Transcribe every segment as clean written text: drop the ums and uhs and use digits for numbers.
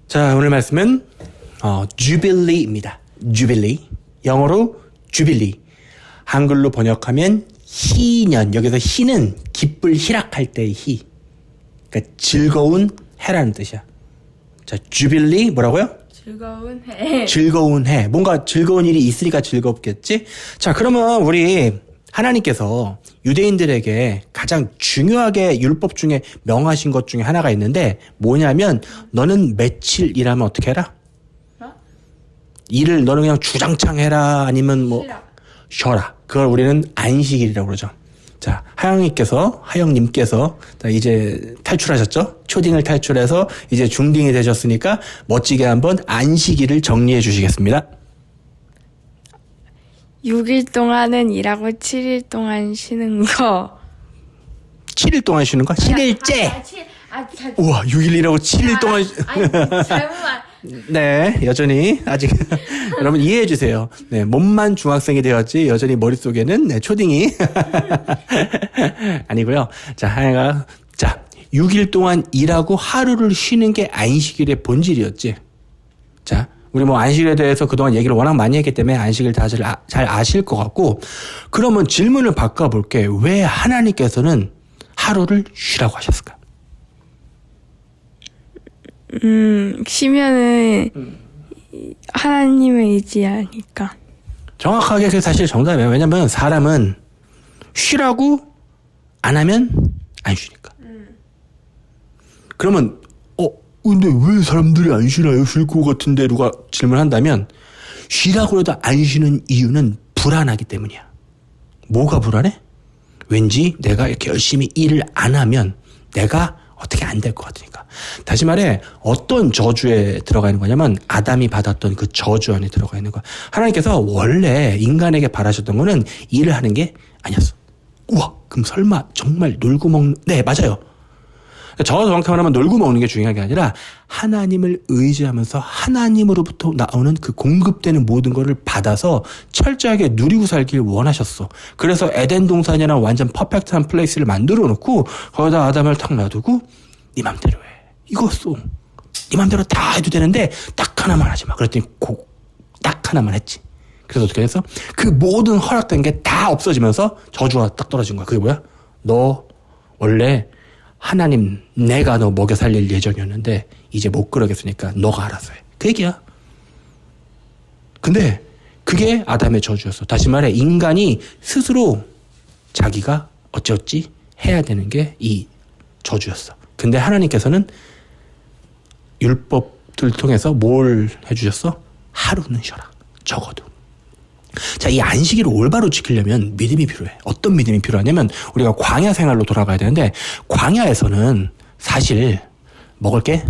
자, 오늘 말씀은 주빌리입니다. 주빌리. 영어로 주빌리. 한글로 번역하면 희년. 여기서 희는 기쁠 희락할 때의 희. 그러니까 즐거운 해라는 뜻이야. 자, 주빌리 뭐라고요? 즐거운 해. 즐거운 해. 뭔가 즐거운 일이 있으니까 즐겁겠지? 자, 그러면 우리 하나님께서 유대인들에게 가장 중요하게 율법 중에 명하신 것 중에 하나가 있는데 뭐냐면 너는 며칠 일하면 어떻게 해라? 일을 너는 그냥 주장창 해라 아니면 뭐 쉬어라. 그걸 우리는 안식일이라고 그러죠. 자, 하영님께서 자, 이제 탈출하셨죠? 초딩을 탈출해서 이제 중딩이 되셨으니까 멋지게 한번 안식일을 정리해 주시겠습니다. 6일 동안은 일하고 7일 동안 쉬는 거. 7일 동안 쉬는 거? 7일째! 우와, 6일이라고 7일 동안. 잘못만. 네, 여전히 아직 여러분 이해해 주세요. 네, 몸만 중학생이 되었지 여전히 머릿속에는 네, 초딩이 아니고요. 자, 6일 동안 일하고 하루를 쉬는 게 안식일의 본질이었지. 자, 우리 뭐 안식일에 대해서 그동안 얘기를 워낙 많이 했기 때문에 안식일 다 잘 아실 것 같고, 그러면 질문을 바꿔볼게. 왜 하나님께서는 하루를 쉬라고 하셨을까? 쉬면은 하나님을 의지하니까. 정확하게 그게 사실 정답이에요. 왜냐면 사람은 쉬라고 안 하면 안 쉬니까. 그러면 근데 왜 사람들이 안 쉬나요? 쉴 것 같은데 누가 질문한다면 쉬라고 해도 안 쉬는 이유는 불안하기 때문이야. 뭐가 불안해? 왠지 내가 이렇게 열심히 일을 안 하면 내가 어떻게 안 될 것 같으니까. 다시 말해 어떤 저주에 들어가 있는 거냐면 아담이 받았던 그 저주 안에 들어가 있는 거야. 하나님께서 원래 인간에게 바라셨던 거는 일을 하는 게 아니었어. 우와, 그럼 설마 정말 놀고 먹는? 네, 맞아요. 정확히 말하면 놀고 먹는 게 중요한 게 아니라 하나님을 의지하면서 하나님으로부터 나오는 그 공급되는 모든 것을 받아서 철저하게 누리고 살길 원하셨어. 그래서 에덴 동산이랑 완전 퍼펙트한 플레이스를 만들어 놓고 거기다 아담을 탁 놔두고 네 맘대로 해. 이거 써. 네 맘대로 다 해도 되는데 딱 하나만 하지 마. 그랬더니 딱 하나만 했지. 그래서 어떻게 했어? 그 모든 허락된 게 다 없어지면서 저주가 딱 떨어진 거야. 그게 뭐야? 너 원래 하나님 내가 너 먹여 살릴 예정이었는데 이제 못 그러겠으니까 너가 알아서 해. 그 얘기야. 근데 그게 아담의 저주였어. 다시 말해 인간이 스스로 자기가 어찌어찌 해야 되는 게 이 저주였어. 근데 하나님께서는 율법들 통해서 뭘 해주셨어? 하루는 쉬어라. 적어도. 자, 이 안식일을 올바로 지키려면 믿음이 필요해. 어떤 믿음이 필요하냐면 우리가 광야 생활로 돌아가야 되는데 광야에서는 사실 먹을 게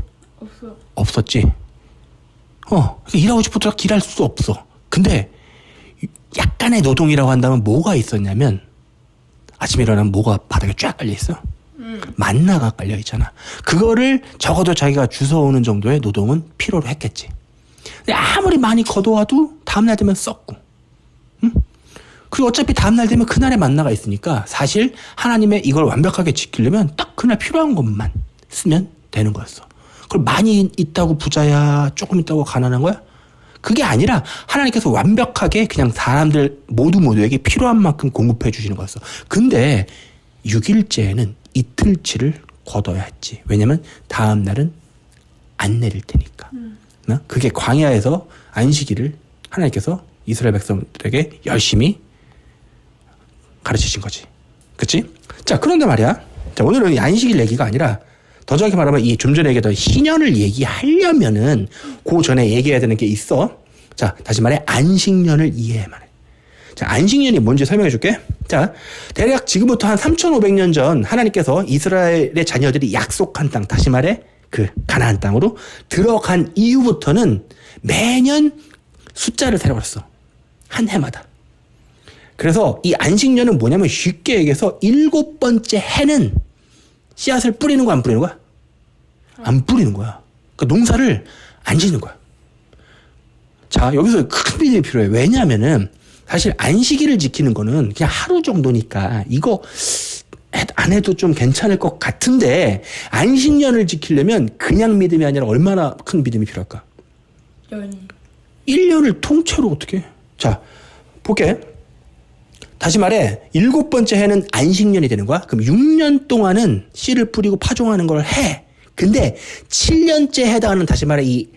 없었지. 일하고 싶어도 일할 수 없어. 근데 약간의 노동이라고 한다면 뭐가 있었냐면 아침에 일어나면 뭐가 바닥에 쫙 깔려 있어. 만나가 깔려 있잖아. 그거를 적어도 자기가 주워오는 정도의 노동은 필요로 했겠지. 근데 아무리 많이 거둬와도 다음날 되면 썩고. 그리고 어차피 다음날 되면 그날의 만나가 있으니까 사실 하나님의 이걸 완벽하게 지키려면 딱 그날 필요한 것만 쓰면 되는 거였어. 그걸 많이 있다고 부자야, 조금 있다고 가난한 거야? 그게 아니라 하나님께서 완벽하게 그냥 사람들 모두에게 필요한 만큼 공급해 주시는 거였어. 근데 6일째에는 이틀치를 거둬야 했지. 왜냐면 다음 날은 안 내릴 테니까. 그게 광야에서 안식일을 하나님께서 이스라엘 백성들에게 열심히 가르치신 거지. 그치? 자, 그런데 말이야. 자, 오늘은 안식일 얘기가 아니라 더 정확히 말하면 이 좀 전에 얘기했던 희년을 얘기하려면은 그 전에 얘기해야 되는 게 있어. 자, 다시 말해 안식년을 이해해야만 해. 자, 안식년이 뭔지 설명해 줄게. 자, 대략 지금부터 한 3,500년 전 하나님께서 이스라엘의 자녀들이 약속한 땅, 다시 말해 그 가나안 땅으로 들어간 이후부터는 매년 숫자를 세려버렸어. 한 해마다. 그래서 이 안식년은 뭐냐면 쉽게 얘기해서 7번째 해는 씨앗을 뿌리는 거야, 안 뿌리는 거야? 안 뿌리는 거야. 그러니까 농사를 안 짓는 거야. 자, 여기서 큰 믿음이 필요해. 왜냐하면은 사실 안식일을 지키는 거는 그냥 하루 정도니까 이거 안 해도 좀 괜찮을 것 같은데 안식년을 지키려면 그냥 믿음이 아니라 얼마나 큰 믿음이 필요할까? 1년을 통째로 어떻게? 자, 볼게. 다시 말해 7번째 해는 안식년이 되는 거야. 그럼 6년 동안은 씨를 뿌리고 파종하는 걸 해. 근데 7년째 해당하는 다시 말해 이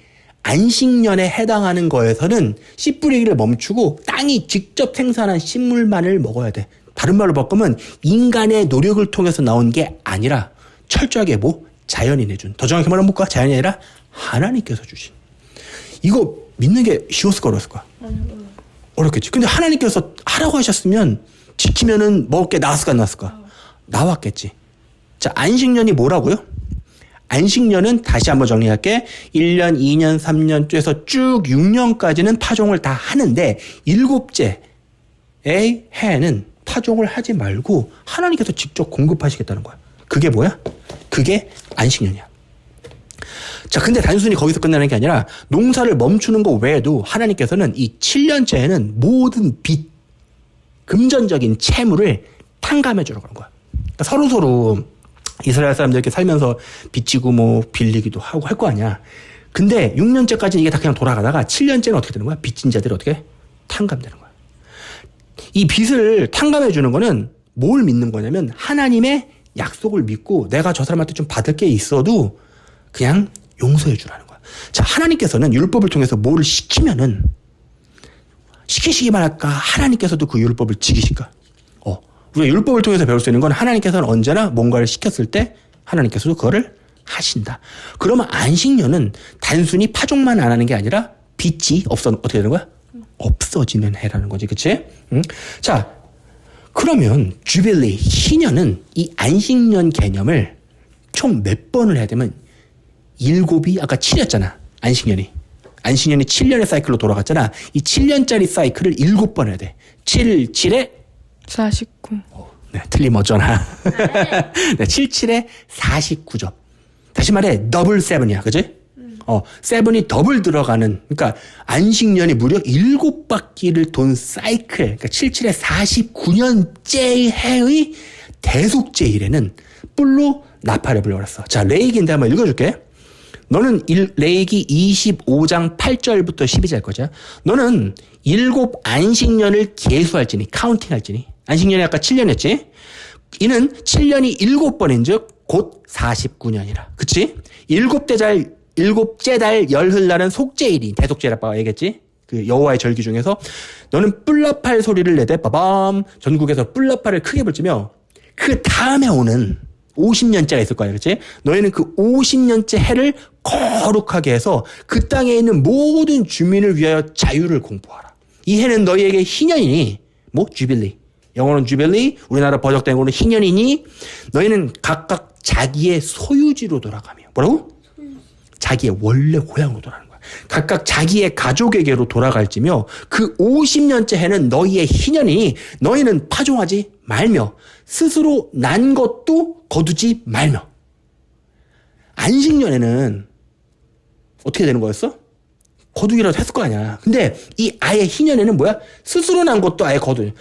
안식년에 해당하는 거에서는 씨 뿌리기를 멈추고 땅이 직접 생산한 식물만을 먹어야 돼. 다른 말로 바꾸면 인간의 노력을 통해서 나온 게 아니라 철저하게 뭐 자연이 내준. 더 정확히 말하면 뭘까? 자연이 아니라 하나님께서 주신. 이거 믿는 게 쉬웠을까 어려웠을까? 어렵겠지. 근데 하나님께서 하라고 하셨으면 지키면은 먹을 게 나왔을까 안 나왔을까? 나왔겠지. 자, 안식년이 뭐라고요? 안식년은 다시 한번 정리할게. 1년, 2년, 3년 해서 쭉 6년까지는 파종을 다 하는데 7째의 해에는 파종을 하지 말고 하나님께서 직접 공급하시겠다는 거야. 그게 뭐야? 그게 안식년이야. 자, 근데 단순히 거기서 끝나는 게 아니라 농사를 멈추는 것 외에도 하나님께서는 이 7년째에는 모든 빚, 금전적인 채무를 탕감해 주라고 하는 거야. 그러니까 서로서로 이스라엘 사람들 이렇게 살면서 빚지고 뭐 빌리기도 하고 할 거 아니야. 근데 6년째까지는 이게 다 그냥 돌아가다가 7년째는 어떻게 되는 거야? 빚진 자들이 어떻게? 탕감되는 거야. 이 빚을 탕감해 주는 거는 뭘 믿는 거냐면 하나님의 약속을 믿고 내가 저 사람한테 좀 받을 게 있어도 그냥 용서해 주라는 거야. 자, 하나님께서는 율법을 통해서 뭐를 시키면은 시키시기만 할까? 하나님께서도 그 율법을 지키실까? 우리가 율법을 통해서 배울 수 있는 건 하나님께서는 언제나 뭔가를 시켰을 때 하나님께서도 그거를 하신다. 그러면 안식년은 단순히 파종만 안 하는 게 아니라 빚이 어떻게 되는 거야? 없어지는 해라는 거지. 그치? 응? 자, 그러면 주빌리, 희년은 이 안식년 개념을 총 몇 번을 해야 되면 7이 아까 7이었잖아. 안식년이 7년의 사이클로 돌아갔잖아. 이 7년짜리 사이클을 7번 해야 돼. 7, 7에 49. 네, 틀림없잖아. 네, 7, 7에 49점. 다시 말해, 더블 세븐이야. 그지? 세븐이 더블 들어가는, 그러니까 안식년이 무려 7바퀴를 돈 사이클, 그러니까 7, 7에 49년째 해의 대속제일에는 뿔로 나팔을 불러버렸어. 자, 레이기인데 한번 읽어줄게. 너는 레이기 25장 8절부터 12절 거죠. 너는 7 안식년을 계수할지니, 카운팅할지니. 안식년이 아까 7년이었지? 이는 7년이 7번인 즉, 곧 49년이라. 그치? 7째 달 열흘날은 속죄일이, 대속죄라고 얘기했지? 그 여호와의 절기 중에서 너는 뿔나팔 소리를 내되, 빠밤! 전국에서 뿔나팔을 크게 불지며, 그 다음에 오는 50년째가 있을 거야. 그치? 너희는 그 50년째 해를 거룩하게 해서 그 땅에 있는 모든 주민을 위하여 자유를 공포하라. 이 해는 너희에게 희년이니, 뭐? 주빌리. 영어는 주빌리, 우리나라 번역된 거는 희년이니, 너희는 각각 자기의 소유지로 돌아가며. 뭐라고? 자기의 원래 고향으로 돌아가는 거야. 각각 자기의 가족에게로 돌아갈지며, 그 50년째 해는 너희의 희년이니, 너희는 파종하지 말며, 스스로 난 것도 거두지 말며. 안식년에는 어떻게 되는 거였어? 거두기라도 했을 거 아니야. 근데 이 아예 희년에는 뭐야? 스스로 난 것도 아예 거두.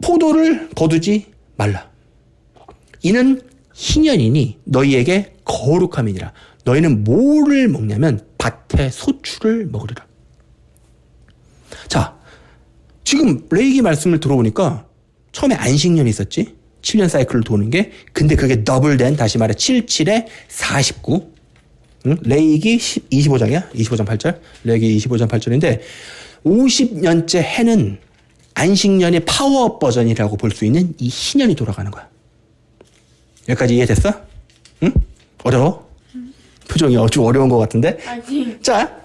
포도를 거두지 말라. 이는 희년이니 너희에게 거룩함이니라. 너희는 뭐를 먹냐면 밭의 소출을 먹으리라. 자, 지금 레이기 말씀을 들어보니까 처음에 안식년이 있었지. 7년 사이클을 도는 게. 근데 그게 더블된, 다시 말해 7, 7에 49. 응? 레이기 25장이야. 25장 8절. 레이기 25장 8절인데 50년째 해는 안식년의 파워업 버전이라고 볼 수 있는 이 희년이 돌아가는 거야. 여기까지 이해됐어? 응? 어려워? 표정이 좀 어려운 것 같은데? 아니. 자,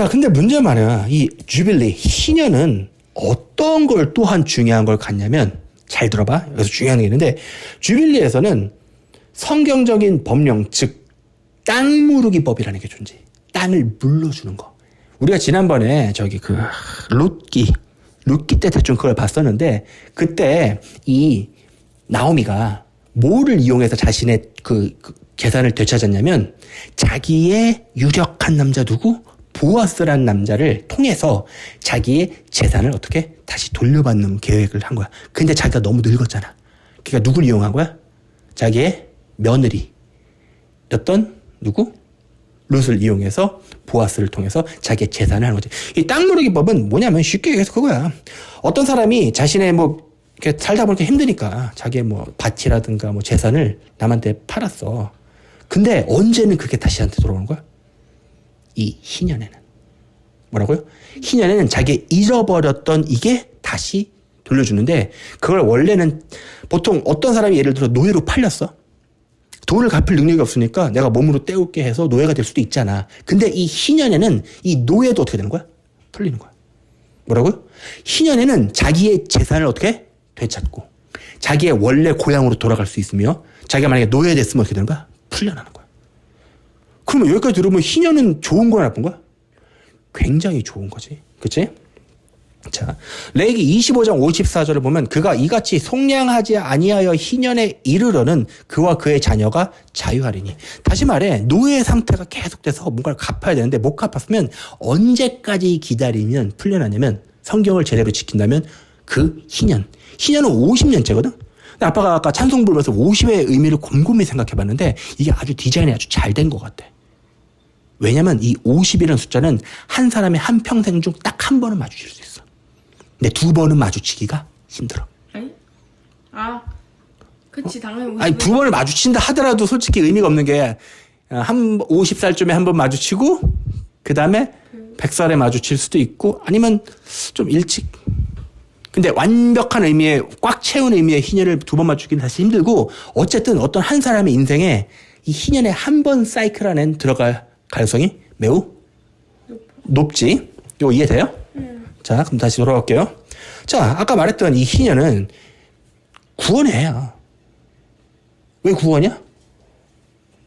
근데 문제는 말이야. 이 주빌리, 희년은 어떤 걸 또한 중요한 걸 갖냐면, 잘 들어봐. 여기서 중요한 게 있는데, 주빌리에서는 성경적인 법령, 즉, 땅 무르기법이라는 게 존재해. 땅을 물러주는 거. 우리가 지난번에 룻기 때 대충 그걸 봤었는데, 그때 이 나오미가 뭐를 이용해서 자신의 그 재산을 되찾았냐면, 자기의 유력한 남자 누구? 보아스라는 남자를 통해서 자기의 재산을 어떻게 다시 돌려받는 계획을 한 거야. 근데 자기가 너무 늙었잖아. 그러니까 누굴 이용한 거야? 자기의 며느리였던 누구? 룻을 이용해서 보아스를 통해서 자기의 재산을 하는 거지. 이 땅 모르기 법은 뭐냐면 쉽게 얘기해서 그거야. 어떤 사람이 자신의 뭐 이렇게 살다 보니까 힘드니까 자기의 뭐 밭이라든가 뭐 재산을 남한테 팔았어. 근데 언제는 그게 다시 한테 돌아오는 거야? 이 희년에는. 뭐라고요? 희년에는 자기 잃어버렸던 이게 다시 돌려주는데 그걸 원래는 보통 어떤 사람이 예를 들어 노예로 팔렸어. 돈을 갚을 능력이 없으니까 내가 몸으로 때울게 해서 노예가 될 수도 있잖아. 근데 이 희년에는 이 노예도 어떻게 되는 거야? 풀리는 거야. 뭐라고요? 희년에는 자기의 재산을 어떻게? 되찾고 자기의 원래 고향으로 돌아갈 수 있으며 자기가 만약에 노예됐으면 어떻게 되는 거야? 풀려나는 거야. 그러면 여기까지 들으면 희년은 좋은 거야 나쁜 거야? 굉장히 좋은 거지. 그치? 자, 레위기 25장 54절을 보면 그가 이같이 속량하지 아니하여 희년에 이르러는 그와 그의 자녀가 자유하리니. 다시 말해 노예 상태가 계속돼서 뭔가를 갚아야 되는데 못 갚았으면 언제까지 기다리면 풀려나냐면 성경을 제대로 지킨다면 그 희년은 50년째거든. 아빠가 아까 찬송 부르면서 50의 의미를 곰곰이 생각해봤는데 이게 아주 디자인이 아주 잘 된 것 같아. 왜냐면 이 50이라는 숫자는 한 사람의 한 평생 중 딱 한 번은 마주칠 수 있어. 근데 두 번은 마주치기가 힘들어. 아니? 아, 그치 당연히. 아니 두 번을 마주친다 하더라도 솔직히 의미가 없는 게 한 50살쯤에 한 번 마주치고 그 다음에 100살에 마주칠 수도 있고 아니면 좀 일찍. 근데 완벽한 의미의 꽉 채운 의미의 희년을 두 번 맞추기는 사실 힘들고 어쨌든 어떤 한 사람의 인생에 이 희년에 한 번 사이클 안에 들어갈 가능성이 매우 높지. 이거 이해돼요? 자, 그럼 다시 돌아갈게요. 자, 아까 말했던 이 희년은 구원의 해야. 왜 구원이야?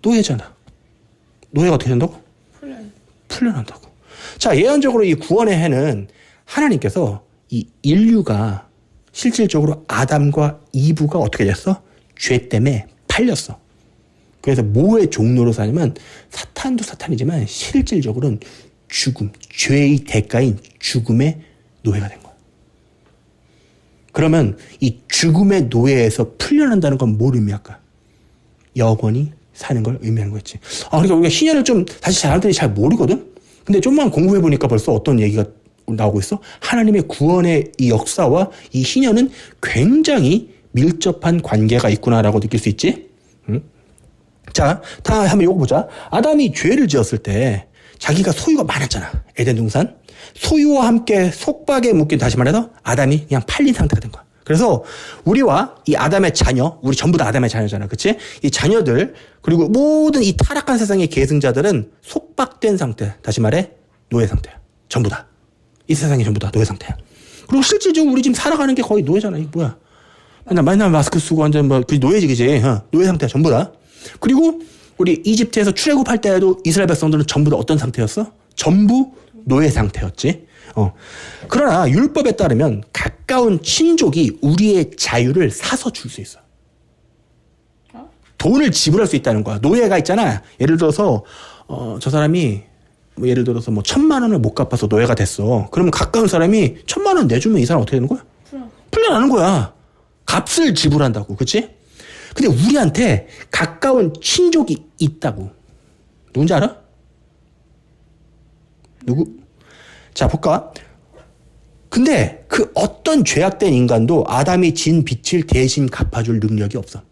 노예잖아. 노예가 어떻게 된다고? 풀려난다고. 자, 예언적으로 이 구원의 해는 하나님께서 이 인류가 실질적으로 아담과 이브가 어떻게 됐어? 죄 때문에 팔렸어. 그래서 뭐의 종로로 사냐면 사탄도 사탄이지만 실질적으로는 죽음, 죄의 대가인 죽음의 노예가 된 거야. 그러면 이 죽음의 노예에서 풀려난다는 건 뭘 의미할까? 영원히 사는 걸 의미하는 거였지. 그러니까 우리가 희년을 좀 다시 사람들이 잘 모르거든? 근데 좀만 공부해보니까 벌써 어떤 얘기가 나오고 있어? 하나님의 구원의 이 역사와 이 희년은 굉장히 밀접한 관계가 있구나라고 느낄 수 있지? 자, 다 한번 이거 보자. 아담이 죄를 지었을 때 자기가 소유가 많았잖아. 에덴 동산. 소유와 함께 속박에 묶인, 다시 말해서 아담이 그냥 팔린 상태가 된 거야. 그래서 우리와 이 아담의 자녀, 우리 전부 다 아담의 자녀잖아. 그치? 이 자녀들, 그리고 모든 이 타락한 세상의 계승자들은 속박된 상태. 다시 말해, 노예 상태야. 전부 다. 이 세상이 전부 다 노예 상태야. 그리고 실질적으로 우리 지금 살아가는 게 거의 노예잖아. 이게 뭐야? 맨날 마스크 쓰고 완전 그 노예지, 그지? 노예 상태야. 전부 다. 그리고 우리 이집트에서 출애굽할 때에도 이스라엘 백성들은 전부 다 어떤 상태였어? 전부 노예 상태였지. 그러나 율법에 따르면 가까운 친족이 우리의 자유를 사서 줄 수 있어. 돈을 지불할 수 있다는 거야. 노예가 있잖아. 예를 들어서 저 사람이 뭐 예를 들어서 뭐 1,000,000원을 못 갚아서 노예가 됐어. 그러면 가까운 사람이 1,000,000원 내주면 이 사람 어떻게 되는 거야? 풀려나는 거야. 값을 지불한다고. 그치? 근데 우리한테 가까운 친족이 있다고. 누군지 알아? 누구? 자, 볼까? 근데 그 어떤 죄악된 인간도 아담이 진 빚을 대신 갚아줄 능력이 없어.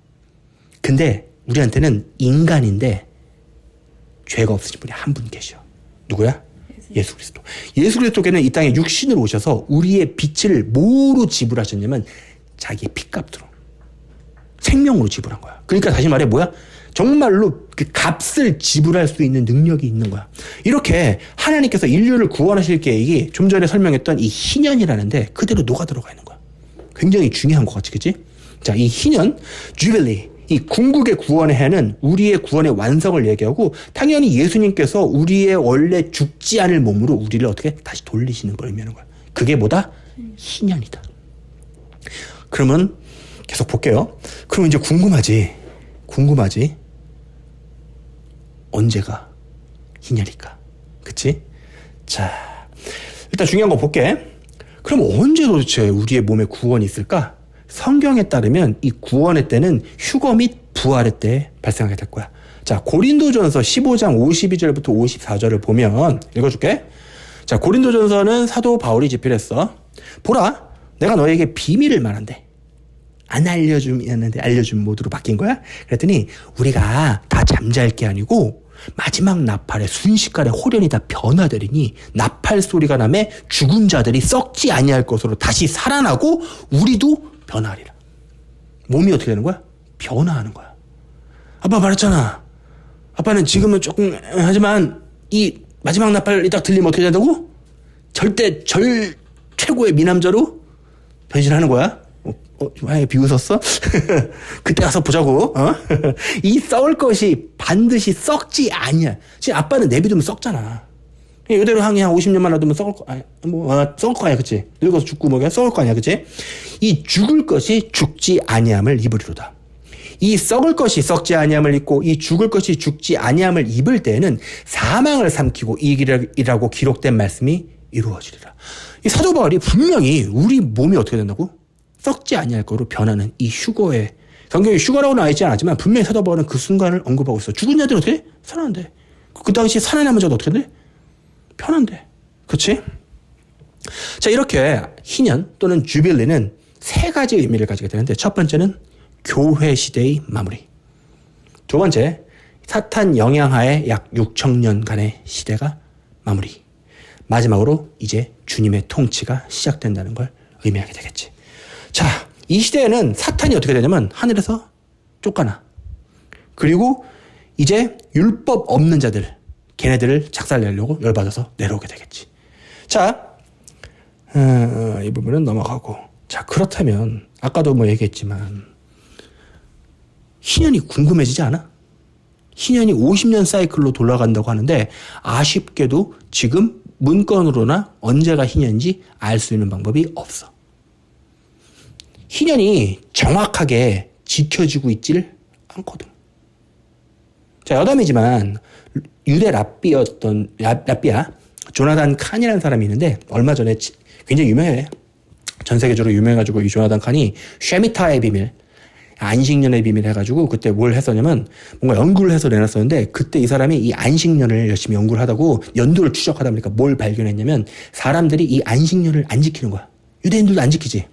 근데 우리한테는 인간인데 죄가 없으신 분이 한 분 계셔. 누구야? 예수 그리스도. 예수 그리스도께는 이 땅에 육신으로 오셔서 우리의 빚을 뭐로 지불하셨냐면 자기의 핏값으로. 생명으로 지불한 거야. 그러니까 다시 말해 뭐야? 정말로 그 값을 지불할 수 있는 능력이 있는 거야. 이렇게 하나님께서 인류를 구원하실 계획이 좀 전에 설명했던 이 희년이라는데 그대로 녹아 들어가 있는 거야. 굉장히 중요한 것 같지, 그치? 자, 이 희년, 주빌리, 이 궁극의 구원의 해는 우리의 구원의 완성을 얘기하고 당연히 예수님께서 우리의 원래 죽지 않을 몸으로 우리를 어떻게 다시 돌리시는 걸 의미하는 거야. 그게 뭐다? 희년이다. 그러면 계속 볼게요. 그럼 이제 궁금하지? 언제가 희년일까? 그치? 자, 일단 중요한 거 볼게. 그럼 언제 도대체 우리의 몸에 구원이 있을까? 성경에 따르면 이 구원의 때는 휴거 및 부활의 때에 발생하게 될 거야. 자, 고린도전서 15장 52절부터 54절을 보면 읽어줄게. 자, 고린도전서는 사도 바울이 집필했어. 보라, 내가 너에게 비밀을 말한대. 안 알려줌이었는데 알려줌 모드로 바뀐 거야. 그랬더니 우리가 다 잠잘 게 아니고 마지막 나팔에 순식간에 호련이 다 변화되리니 나팔 소리가 나매 죽은 자들이 썩지 아니할 것으로 다시 살아나고 우리도 변하리라. 몸이 어떻게 되는 거야? 변화하는 거야. 아빠 말했잖아. 아빠는 지금은 조금 하지만 이 마지막 나팔이 딱 들리면 어떻게 된다고? 절대 최고의 미남자로 변신하는 거야. 왜 비웃었어? 그때 가서 보자고. 이 썩을 것이 반드시 썩지 아니야. 지금 아빠는 내비두면 썩잖아. 이대로 한 50년만 놔두면 썩을 거, 썩을 거 아니야, 그치? 늙어서 죽고 뭐야, 썩을 거 아니야, 그치? 이 죽을 것이 죽지 아니함을 입으리로다. 이 썩을 것이 썩지 아니함을 입고 이 죽을 것이 죽지 아니함을 입을 때에는 사망을 삼키고 이기라고 기록된 말씀이 이루어지리라. 이 사도 바울이 분명히 우리 몸이 어떻게 된다고? 썩지 아니할 거로 변하는 이 휴거에, 성경에 휴거라고 나와 있지 않았지만 분명히 사도 바울은 그 순간을 언급하고 있어. 죽은 자들은 어떻게 돼? 살아난대. 그 당시 살아남은 자도 어떻게 돼? 편한데. 그치? 자, 이렇게 희년 또는 주빌리는 세 가지 의미를 가지게 되는데, 첫 번째는 교회 시대의 마무리. 두 번째, 사탄 영향하에 약 6,000년간의 시대가 마무리. 마지막으로 이제 주님의 통치가 시작된다는 걸 의미하게 되겠지. 자, 이 시대에는 사탄이 어떻게 되냐면 하늘에서 쫓겨나. 그리고 이제 율법 없는 자들, 걔네들을 작살내려고 열받아서 내려오게 되겠지. 자, 이 부분은 넘어가고. 자, 그렇다면 아까도 뭐 얘기했지만 희년이 궁금해지지 않아? 희년이 50년 사이클로 돌아간다고 하는데 아쉽게도 지금 문건으로나 언제가 희년인지 알 수 있는 방법이 없어. 희년이 정확하게 지켜지고 있지를 않거든. 자, 여담이지만 유대 랍비야 조나단 칸이라는 사람이 있는데 얼마 전에 굉장히 유명해. 전 세계적으로 유명해가지고 이 조나단 칸이 쉐미타의 비밀, 안식년의 비밀 해가지고 그때 뭘 했었냐면 뭔가 연구를 해서 내놨었는데, 그때 이 사람이 이 안식년을 열심히 연구를 하다고 연도를 추적하다 보니까 뭘 발견했냐면 사람들이 이 안식년을 안 지키는 거야. 유대인들도 안 지키지.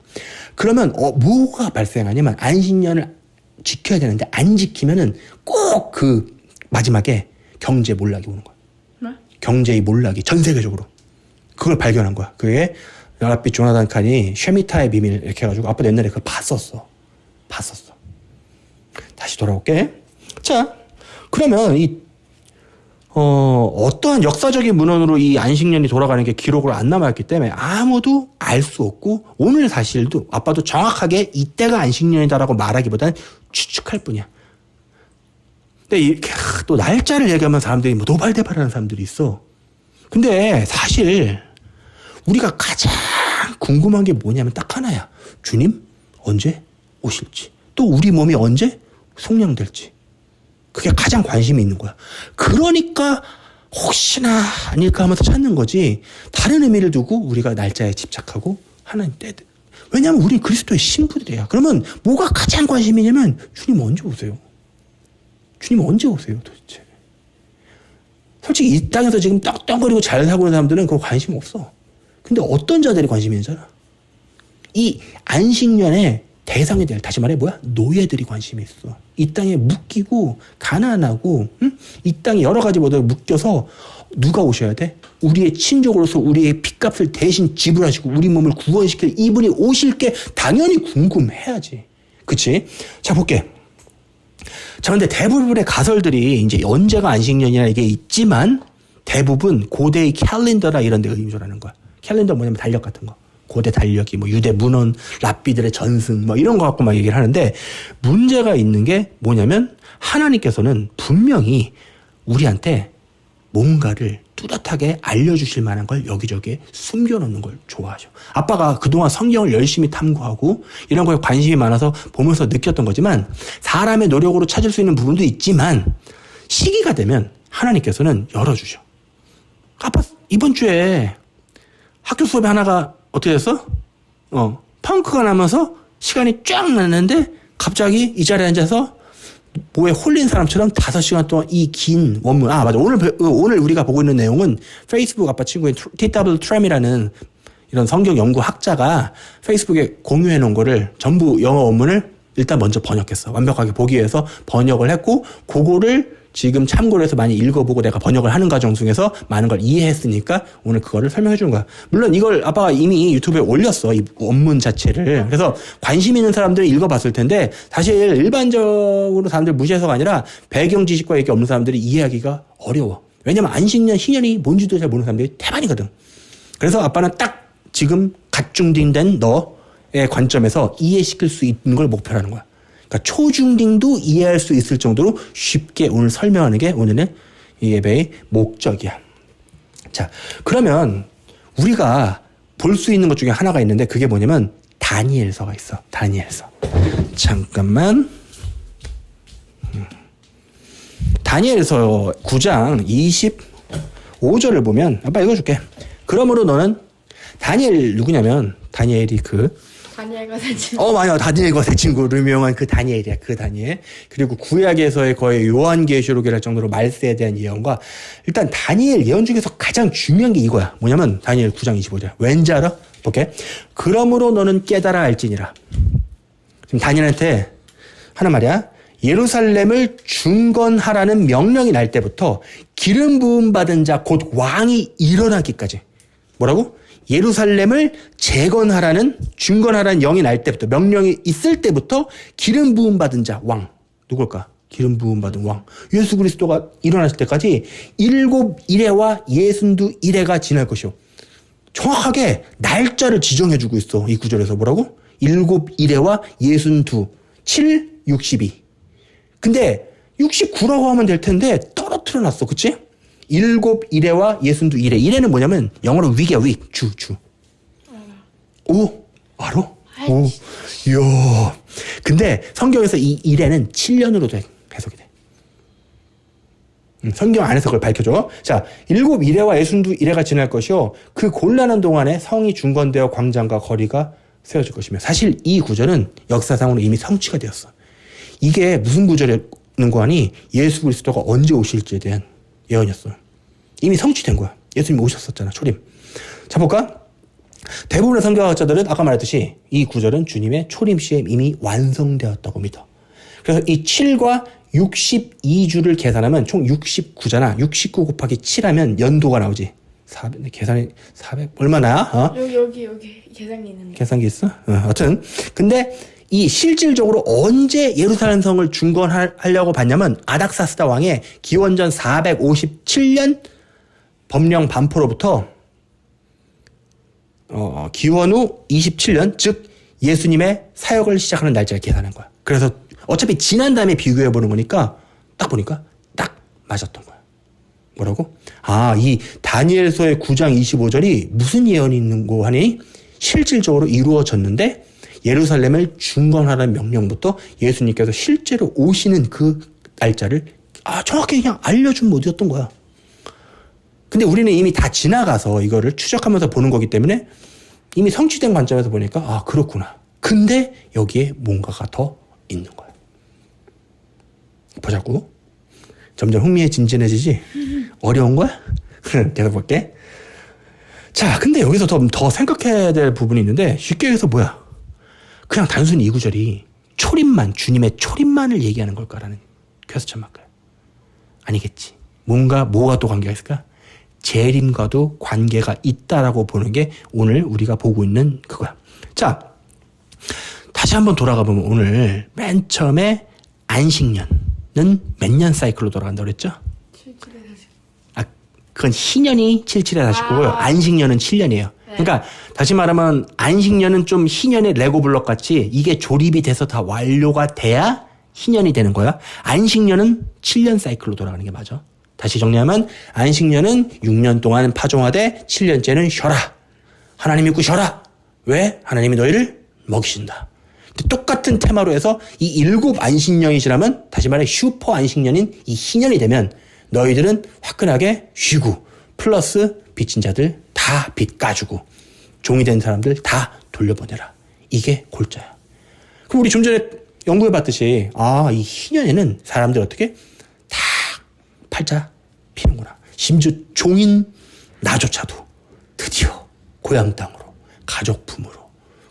그러면 뭐가 발생하냐면 안식년을 지켜야 되는데 안 지키면은 꼭 그 마지막에 경제 몰락이 오는 거야. 네? 경제의 몰락이 전 세계적으로. 그걸 발견한 거야. 그게 랍비 조나단 칸이 쉐미타의 비밀 이렇게 해가지고 아빠 옛날에 그걸 봤었어. 다시 돌아올게. 자, 그러면 어떠한 역사적인 문헌으로 이 안식년이 돌아가는 게 기록으로 안 남아있기 때문에 아무도 알 수 없고, 오늘 사실도 아빠도 정확하게 이때가 안식년이다라고 말하기보다는 추측할 뿐이야. 근데 이렇게 또 날짜를 얘기하면 사람들이 뭐 노발대발하는 사람들이 있어. 근데 사실 우리가 가장 궁금한 게 뭐냐면 딱 하나야. 주님 언제 오실지, 또 우리 몸이 언제 속량될지. 그게 가장 관심이 있는 거야. 그러니까 혹시나 아닐까 하면서 찾는 거지, 다른 의미를 두고 우리가 날짜에 집착하고 하는 때들. 왜냐하면 우리 그리스도의 신부들이야. 그러면 뭐가 가장 관심이냐면 주님 언제 오세요? 주님 언제 오세요 도대체? 솔직히 이 땅에서 지금 떡떡거리고 잘 살고 있는 사람들은 그거 관심 없어. 근데 어떤 자들이 관심이 있잖아. 이 안식년에 대상에 대한, 다시 말해 뭐야? 노예들이 관심이 있어. 이 땅에 묶이고 가난하고, 응? 이 땅에 여러 가지 모두 묶여서 누가 오셔야 돼? 우리의 친족으로서 우리의 핏값을 대신 지불하시고 우리 몸을 구원시킬 이분이 오실 게 당연히 궁금해야지. 그치? 자, 볼게. 자, 근데 대부분의 가설들이 이제 언제가 안식년이나 이게 있지만 대부분 고대의 캘린더나 이런 데 의존하는 거야. 캘린더 뭐냐면 달력 같은 거. 고대 달력이 뭐 유대 문헌, 랍비들의 전승 뭐 이런 거 갖고 막 얘기를 하는데, 문제가 있는 게 뭐냐면 하나님께서는 분명히 우리한테 뭔가를 뚜렷하게 알려주실 만한 걸 여기저기에 숨겨놓는 걸 좋아하죠. 아빠가 그동안 성경을 열심히 탐구하고 이런 거에 관심이 많아서 보면서 느꼈던 거지만, 사람의 노력으로 찾을 수 있는 부분도 있지만 시기가 되면 하나님께서는 열어주셔. 아빠 이번 주에 학교 수업에 하나가 어떻게 됐어? 펑크가 나면서 시간이 쫙 났는데 갑자기 이 자리에 앉아서 뭐에 홀린 사람처럼 5시간 동안 이 긴 원문. 아, 맞아. 오늘 우리가 보고 있는 내용은 페이스북 아빠 친구인 T.W. 트램이라는 이런 성경 연구 학자가 페이스북에 공유해 놓은 거를 전부 영어 원문을 일단 먼저 번역했어. 완벽하게 보기 위해서 번역을 했고, 그거를 지금 참고를 해서 많이 읽어보고 내가 번역을 하는 과정 중에서 많은 걸 이해했으니까 오늘 그거를 설명해 주는 거야. 물론 이걸 아빠가 이미 유튜브에 올렸어. 이 원문 자체를. 그래서 관심 있는 사람들은 읽어봤을 텐데 사실 일반적으로 사람들 무시해서가 아니라 배경 지식과 이게 없는 사람들이 이해하기가 어려워. 왜냐면 안식년, 희년이 뭔지도 잘 모르는 사람들이 대만이거든. 그래서 아빠는 딱 지금 갓중딩된 너의 관점에서 이해시킬 수 있는 걸 목표로 하는 거야. 그러니까 초중딩도 이해할 수 있을 정도로 쉽게 오늘 설명하는 게 오늘의 이 예배의 목적이야. 자, 그러면 우리가 볼 수 있는 것 중에 하나가 있는데 그게 뭐냐면 다니엘서가 있어. 다니엘서. 잠깐만. 다니엘서 9장 25절을 보면 아빠 읽어줄게. 그러므로 너는 다니엘 누구냐면 다니엘이 다니엘과 새 친구. 맞아. 다니엘과 새 친구로 유명한 그 다니엘이야. 그 다니엘. 그리고 구약에서의 거의 요한계시록이라 할 정도로 말세에 대한 예언과 일단 다니엘 예언 중에서 가장 중요한 게 이거야. 뭐냐면 다니엘 9장 25절. 왠지 알아? 볼게. 그러므로 너는 깨달아 알지니라. 지금 다니엘한테 하는 말이야. 예루살렘을 중건하라는 명령이 날 때부터 기름 부음 받은 자 곧 왕이 일어나기까지. 뭐라고? 예루살렘을 재건하라는 중건하라는 영이 날 때부터 명령이 있을 때부터 기름 부음 받은 자 왕 누굴까? 기름 부음 받은 왕 예수 그리스도가 일어났을 때까지 7일에와 62일에가 지날 것이요. 정확하게 날짜를 지정해주고 있어. 이 구절에서 뭐라고? 7일에와 62, 7, 62. 근데 69라고 하면 될 텐데 떨어뜨려놨어. 그치? 7일에와 62일에. 일에는 뭐냐면 영어로 week이야, week. 주. 오, 알아? 오, 이야. 근데 성경에서 이 일에는 7년으로 해석이 돼. 성경 안에서 그걸 밝혀줘. 자, 7일에와 62일에가 지날 것이요. 그 곤란한 동안에 성이 중건되어 광장과 거리가 세워질 것이며. 사실 이 구절은 역사상으로 이미 성취가 되었어. 이게 무슨 구절이었는고 하니 예수 그리스도가 언제 오실지에 대한 예언이었어. 이미 성취된 거야. 예수님이 오셨었잖아. 초림. 자, 볼까? 대부분의 성경학자들은 아까 말했듯이 이 구절은 주님의 초림 시에 이미 완성되었다고 믿어. 그래서 이 7과 62주를 계산하면 총 69잖아. 69 곱하기 7하면 연도가 나오지. 400, 계산이 400 얼마나? 여기 계산기 있는데. 계산기 있어? 하여튼 근데 이 실질적으로 언제 예루살렘 성을 중건하려고 봤냐면 아닥사스다 왕의 기원전 457년 법령 반포로부터 기원 후 27년 즉 예수님의 사역을 시작하는 날짜를 계산한 거야. 그래서 어차피 지난 다음에 비교해 보는 거니까 딱 보니까 딱 맞았던 거야. 뭐라고? 이 다니엘서의 9장 25절이 무슨 예언이 있는 거 하니 실질적으로 이루어졌는데 예루살렘을 중건하라는 명령부터 예수님께서 실제로 오시는 그 날짜를 정확히 그냥 알려준 모드였던 거야. 근데 우리는 이미 다 지나가서 이거를 추적하면서 보는 거기 때문에 이미 성취된 관점에서 보니까 그렇구나. 근데 여기에 뭔가가 더 있는 거야. 보자고. 점점 흥미진진해지지? 어려운 거야? 계속 볼게. 자, 근데 여기서 더 생각해야 될 부분이 있는데 쉽게 해서 뭐야? 그냥 단순히 이 구절이 초림만, 주님의 초림만을 얘기하는 걸까라는 퀘스천 마크야. 아니겠지. 뭐가 또 관계가 있을까? 재림과도 관계가 있다라고 보는 게 오늘 우리가 보고 있는 그거야. 자, 다시 한번 돌아가 보면 오늘 맨 처음에 안식년은 몇 년 사이클로 돌아간다고 그랬죠? 7, 7에 49. 그건 희년이 77에 49고요. 안식년은 7년이에요. 그러니까 다시 말하면 안식년은 좀 희년의 레고블럭 같이 이게 조립이 돼서 다 완료가 돼야 희년이 되는 거야. 안식년은 7년 사이클로 돌아가는 게 맞아. 다시 정리하면 안식년은 6년 동안 파종하되 7년째는 쉬어라. 하나님 믿고 쉬어라. 왜? 하나님이 너희를 먹이신다. 똑같은 테마로 해서 이 7 안식년이 지나면 다시 말해 슈퍼 안식년인 이 희년이 되면 너희들은 화끈하게 쉬고 플러스 빚진 자들 다 빚 까주고 종이 된 사람들 다 돌려보내라. 이게 골자야. 그럼 우리 좀 전에 연구해봤듯이 이 희년에는 사람들 어떻게 다 팔자 피는구나. 심지어 종인 나조차도 드디어 고향 땅으로 가족품으로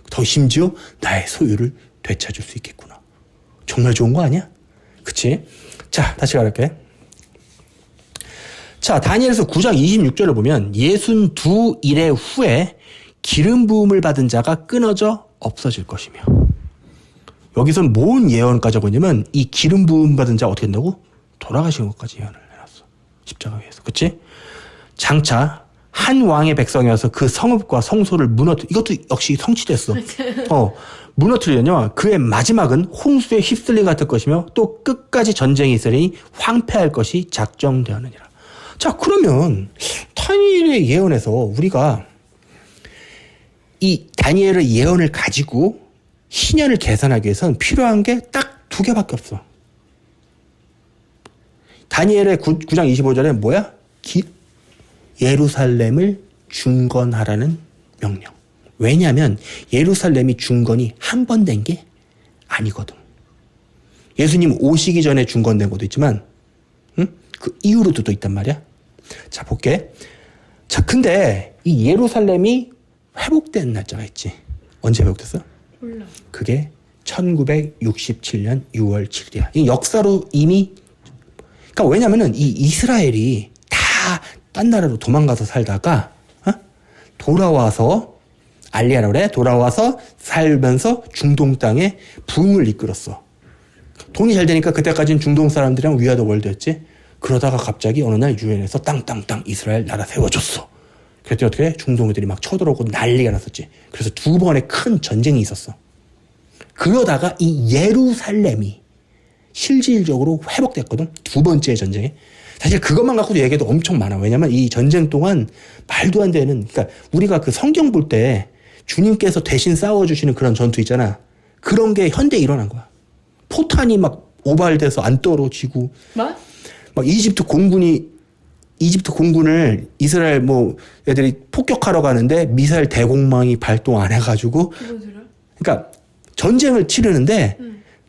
더 심지어 나의 소유를 되찾을 수 있겠구나. 정말 좋은 거 아니야? 그치? 자, 다시 가볼게. 자, 다니엘서 9장 26절을 보면 62일의 후에 기름 부음을 받은 자가 끊어져 없어질 것이며, 여기선 뭔 예언까지 하고 있냐면 이 기름 부음 받은 자 어떻게 된다고? 돌아가시는 것까지 예언을 해놨어. 십자가 위에서. 그치? 장차 한 왕의 백성이어서 그 성읍과 성소를 이것도 역시 성취됐어. 무너뜨리려냐? 그의 마지막은 홍수에 휩쓸림 같을 것이며 또 끝까지 전쟁이 있으니 황폐할 것이 작정되었느니라. 자, 그러면 다니엘의 예언에서 우리가 이 다니엘의 예언을 가지고 희년을 계산하기 위해서는 필요한 게 딱 두 개밖에 없어. 다니엘의 9장 25절에 뭐야? 예루살렘을 중건하라는 명령. 왜냐하면 예루살렘이 중건이 한 번 된 게 아니거든. 예수님 오시기 전에 중건된 것도 있지만 그 이후로도 또 있단 말이야. 자, 볼게. 자, 근데 이 예루살렘이 회복된 날짜가 있지. 언제 회복됐어? 몰라. 그게 1967년 6월 7일이야. 이 역사로 이미, 그러니까 왜냐면은 이 이스라엘이 다 딴 나라로 도망가서 살다가 돌아와서 알리아라 그래. 돌아와서 살면서 중동 땅에 부흥을 이끌었어. 돈이 잘 되니까 그때까지는 중동 사람들이랑 위아더 월드였지. 그러다가 갑자기 어느 날 유엔에서 땅 이스라엘 나라 세워줬어. 그랬더니 어떻게 해? 중동 애들이 막 쳐들어오고 난리가 났었지. 그래서 두 번의 큰 전쟁이 있었어. 그러다가 이 예루살렘이 실질적으로 회복됐거든. 두 번째 전쟁에. 사실 그것만 갖고도 얘기해도 엄청 많아. 왜냐면 이 전쟁 동안 말도 안 되는, 그러니까 우리가 그 성경 볼 때 주님께서 대신 싸워주시는 그런 전투 있잖아. 그런 게 현대에 일어난 거야. 포탄이 막 오발돼서 안 떨어지고. 뭐? 막 이집트 공군을 이스라엘 애들이 폭격하러 가는데 미사일 대공망이 발동 안 해가지고. 그러니까 전쟁을 치르는데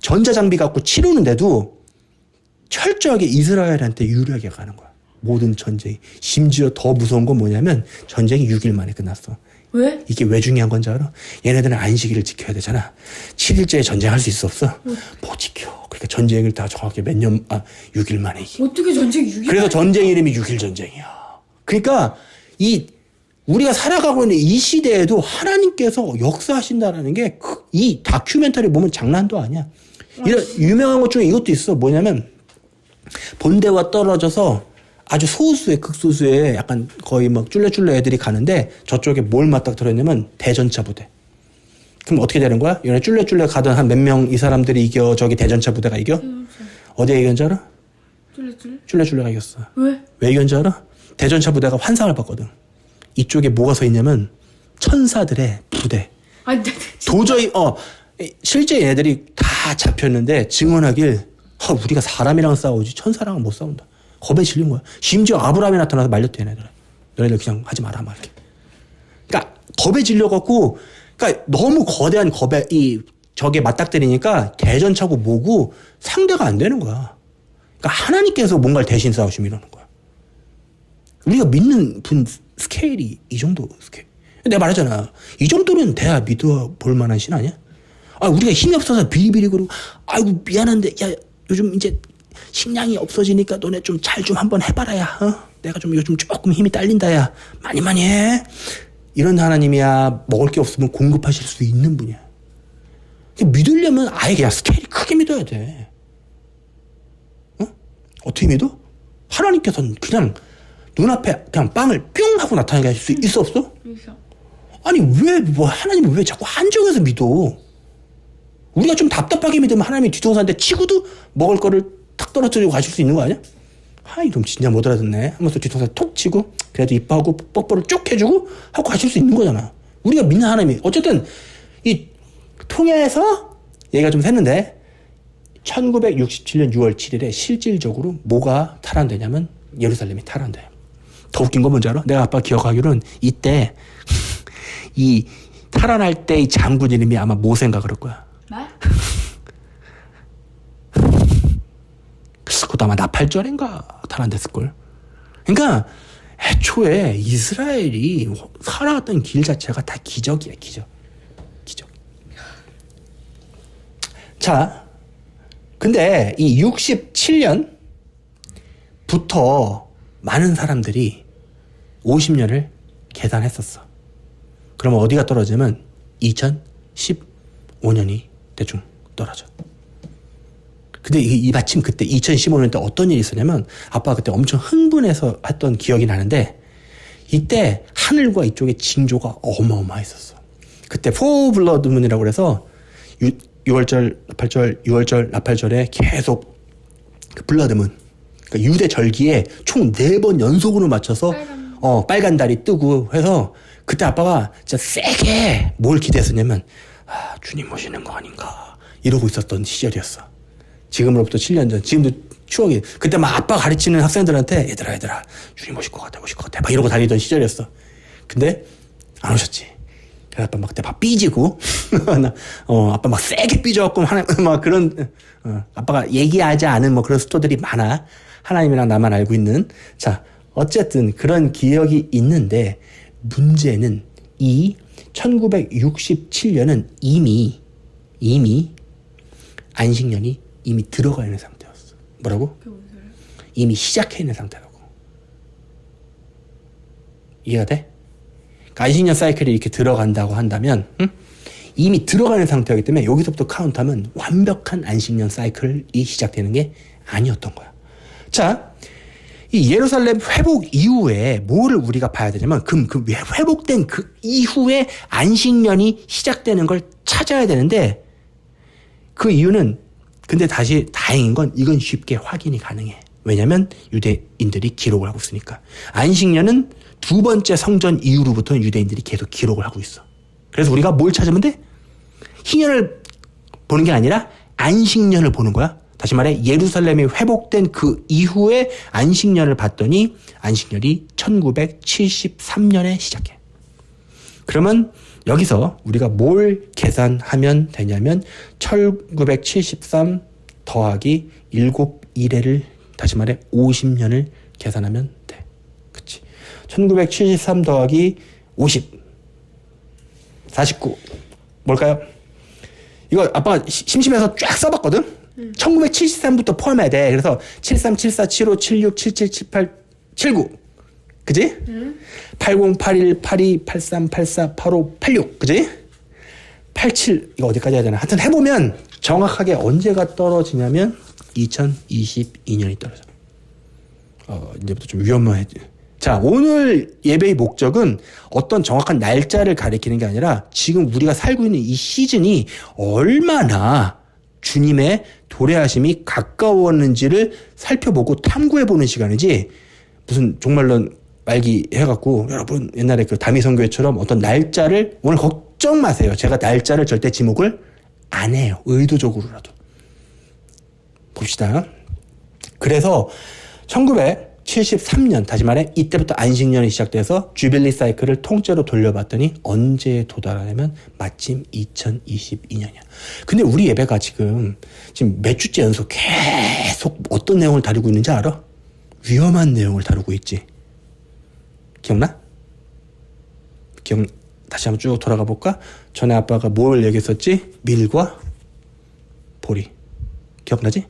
전자장비 갖고 치르는데도 철저하게 이스라엘한테 유리하게 가는 거야. 모든 전쟁이. 심지어 더 무서운 건 뭐냐면 전쟁이 6일 만에 끝났어. 왜? 이게 왜 중요한 건지 알아? 얘네들은 안식일을 지켜야 되잖아. 7일째에 전쟁할 수 있어 없어? 못 지켜. 그러니까 전쟁을 다 정확히 6일 만에 이겨. 어떻게 전쟁이 6일? 그래서 전쟁 이름이 6일 전쟁이야. 그러니까 우리가 살아가고 있는 이 시대에도 하나님께서 역사하신다라는 게 이 다큐멘터리 보면 장난도 아니야. 이런 유명한 것 중에 이것도 있어. 뭐냐면 본대와 떨어져서 아주 소수의 극소수의 약간 거의 막 쫄래쫄래 애들이 가는데 저쪽에 뭘 맞닥뜨려 있냐면 대전차 부대. 그럼 어떻게 되는 거야? 얘네 쫄래쫄래 가던 한 몇 명 이 사람들이 이겨. 저기 대전차 부대가 이겨? 어디에 이겼는지 알아? 쫄래쫄래가 이겼어. 왜? 왜 이겼는지 알아? 대전차 부대가 환상을 봤거든. 이쪽에 뭐가 서 있냐면 천사들의 부대. 아니, 도저히 실제 얘네들이 다 잡혔는데 증언하길 우리가 사람이랑 싸우지 천사랑은 못 싸운다. 겁에 질린 거야. 심지어 아브라함이 나타나서 말렸대 얘네들. 너네들 그냥 하지 마라 막 이렇게. 그러니까 겁에 질려갖고, 그러니까 너무 거대한 저게 맞닥뜨리니까 대전차고 뭐고 상대가 안 되는 거야. 그러니까 하나님께서 뭔가를 대신 싸우시면 이러는 거야. 우리가 믿는 분 스케일이 이 정도 스케일. 내가 말했잖아. 이 정도는 돼야 믿어볼 만한 신 아니야? 우리가 힘이 없어서 비리비리 그러고, 아이고 미안한데 야 요즘 이제 식량이 없어지니까 너네 좀 잘 좀 한번 해봐라 야. 내가 좀 요즘 조금 힘이 딸린다 야. 많이 해. 이런 하나님이야. 먹을 게 없으면 공급하실 수 있는 분이야. 믿으려면 아예 그냥 스케일이 크게 믿어야 돼. 어떻게 믿어? 하나님께서는 그냥 눈앞에 그냥 빵을 뿅 하고 나타나게 하실 수 있어 없어? 있어. 아니 하나님을 왜 자꾸 한정해서 믿어? 우리가 좀 답답하게 믿으면 하나님이 뒤통수한테 치고도 먹을 거를 탁 떨어뜨리고 가실 수 있는 거 아니야? 이놈 진짜 못 알아듣네 하면서 뒤통수한테 톡 치고 그래도 이뻐하고 뻑뻑을 쭉 해주고 하고 가실 수 있는 거잖아. 우리가 믿는 하나님이. 어쨌든 이 통해서 얘기가 좀 샜는데 1967년 6월 7일에 실질적으로 뭐가 탈환되냐면 예루살렘이 탈환돼. 더 웃긴 건 뭔지 알아? 내가 아빠 기억하기로는 이때 이 탈환할 때 이 장군 이름이 아마 모세인가 그럴 거야. 그것도 아마 나팔절인가 탈환됐을걸. 그러니까 애초에 이스라엘이 살아왔던 길 자체가 다 기적이야. 기적. 자, 근데 이 67년부터 많은 사람들이 50년을 계산했었어. 그러면 어디가 떨어지면 2015년이 대충 떨어져. 근데 이 마침 그때 2015년 때 어떤 일이 있었냐면 아빠가 그때 엄청 흥분해서 했던 기억이 나는데 이때 하늘과 이쪽에 징조가 어마어마했었어. 그때 포블러드문이라고 그래서 6월절, 나팔절, 6월절, 나팔절에 계속 그 블러드문, 그러니까 유대 절기에 총 4번 연속으로 맞춰서 빨간 달이 뜨고 해서 그때 아빠가 진짜 세게 뭘 기대했었냐면 주님 오시는 거 아닌가 이러고 있었던 시절이었어. 지금으로부터 7년 전, 지금도 추억이, 그때 막 아빠 가르치는 학생들한테 얘들아 주님 오실 것 같아 막 이러고 다니던 시절이었어. 근데 안 오셨지. 그래서 아빠 막 그때 막 삐지고 아빠 막 세게 삐져갖고 막 그런 아빠가 얘기하지 않은 뭐 그런 스토리들이 많아. 하나님이랑 나만 알고 있는. 자, 어쨌든 그런 기억이 있는데 문제는 이 1967년은 이미 안식년이 이미 들어가 있는 상태였어. 뭐라고? 이미 시작해 있는 상태라고. 이해가 돼? 그러니까 안식년 사이클이 이렇게 들어간다고 한다면 이미 들어가 있는 상태이기 때문에 여기서부터 카운트하면 완벽한 안식년 사이클이 시작되는 게 아니었던 거야. 자, 이 예루살렘 회복 이후에 뭐를 우리가 봐야 되냐면 그 회복된 그 이후에 안식년이 시작되는 걸 찾아야 되는데 그 이유는 근데 다시 다행인 건 이건 쉽게 확인이 가능해. 왜냐면 유대인들이 기록을 하고 있으니까. 안식년은 두 번째 성전 이후로부터는 유대인들이 계속 기록을 하고 있어. 그래서 우리가 뭘 찾으면 돼? 희년을 보는 게 아니라 안식년을 보는 거야. 다시 말해 예루살렘이 회복된 그 이후에 안식년을 봤더니 안식년이 1973년에 시작해. 그러면 여기서 우리가 뭘 계산하면 되냐면 1973 더하기 7일에를 다시 말해 50년을 계산하면 돼. 그치? 1973 더하기 50 49 뭘까요? 이거 아빠가 심심해서 쫙 써봤거든? 1973부터 포함해야 돼. 그래서 73, 74, 75, 76, 77, 78, 79 그지? 80, 81, 82, 83, 84, 85, 86 그지? 87 이거 어디까지 해야 되나? 하여튼 해보면 정확하게 언제가 떨어지냐면 2022년이 떨어져. 이제부터 좀 위험해. 자, 오늘 예배의 목적은 어떤 정확한 날짜를 가리키는 게 아니라 지금 우리가 살고 있는 이 시즌이 얼마나 주님의 도래하심이 가까웠는지를 살펴보고 탐구해보는 시간이지 무슨 정말로 말기 해갖고 여러분 옛날에 그 다미선교회처럼 어떤 날짜를 오늘 걱정 마세요. 제가 날짜를 절대 지목을 안 해요. 의도적으로라도. 봅시다. 그래서 1973년 다시 말해 이때부터 안식년이 시작돼서 주빌리 사이클을 통째로 돌려봤더니 언제에 도달하냐면 마침 2022년이야. 근데 우리 예배가 지금 몇 주째 연속 계속 어떤 내용을 다루고 있는지 알아? 위험한 내용을 다루고 있지. 기억나? 다시 한번 쭉 돌아가 볼까? 전에 아빠가 뭘 얘기했었지? 밀과 보리. 기억나지?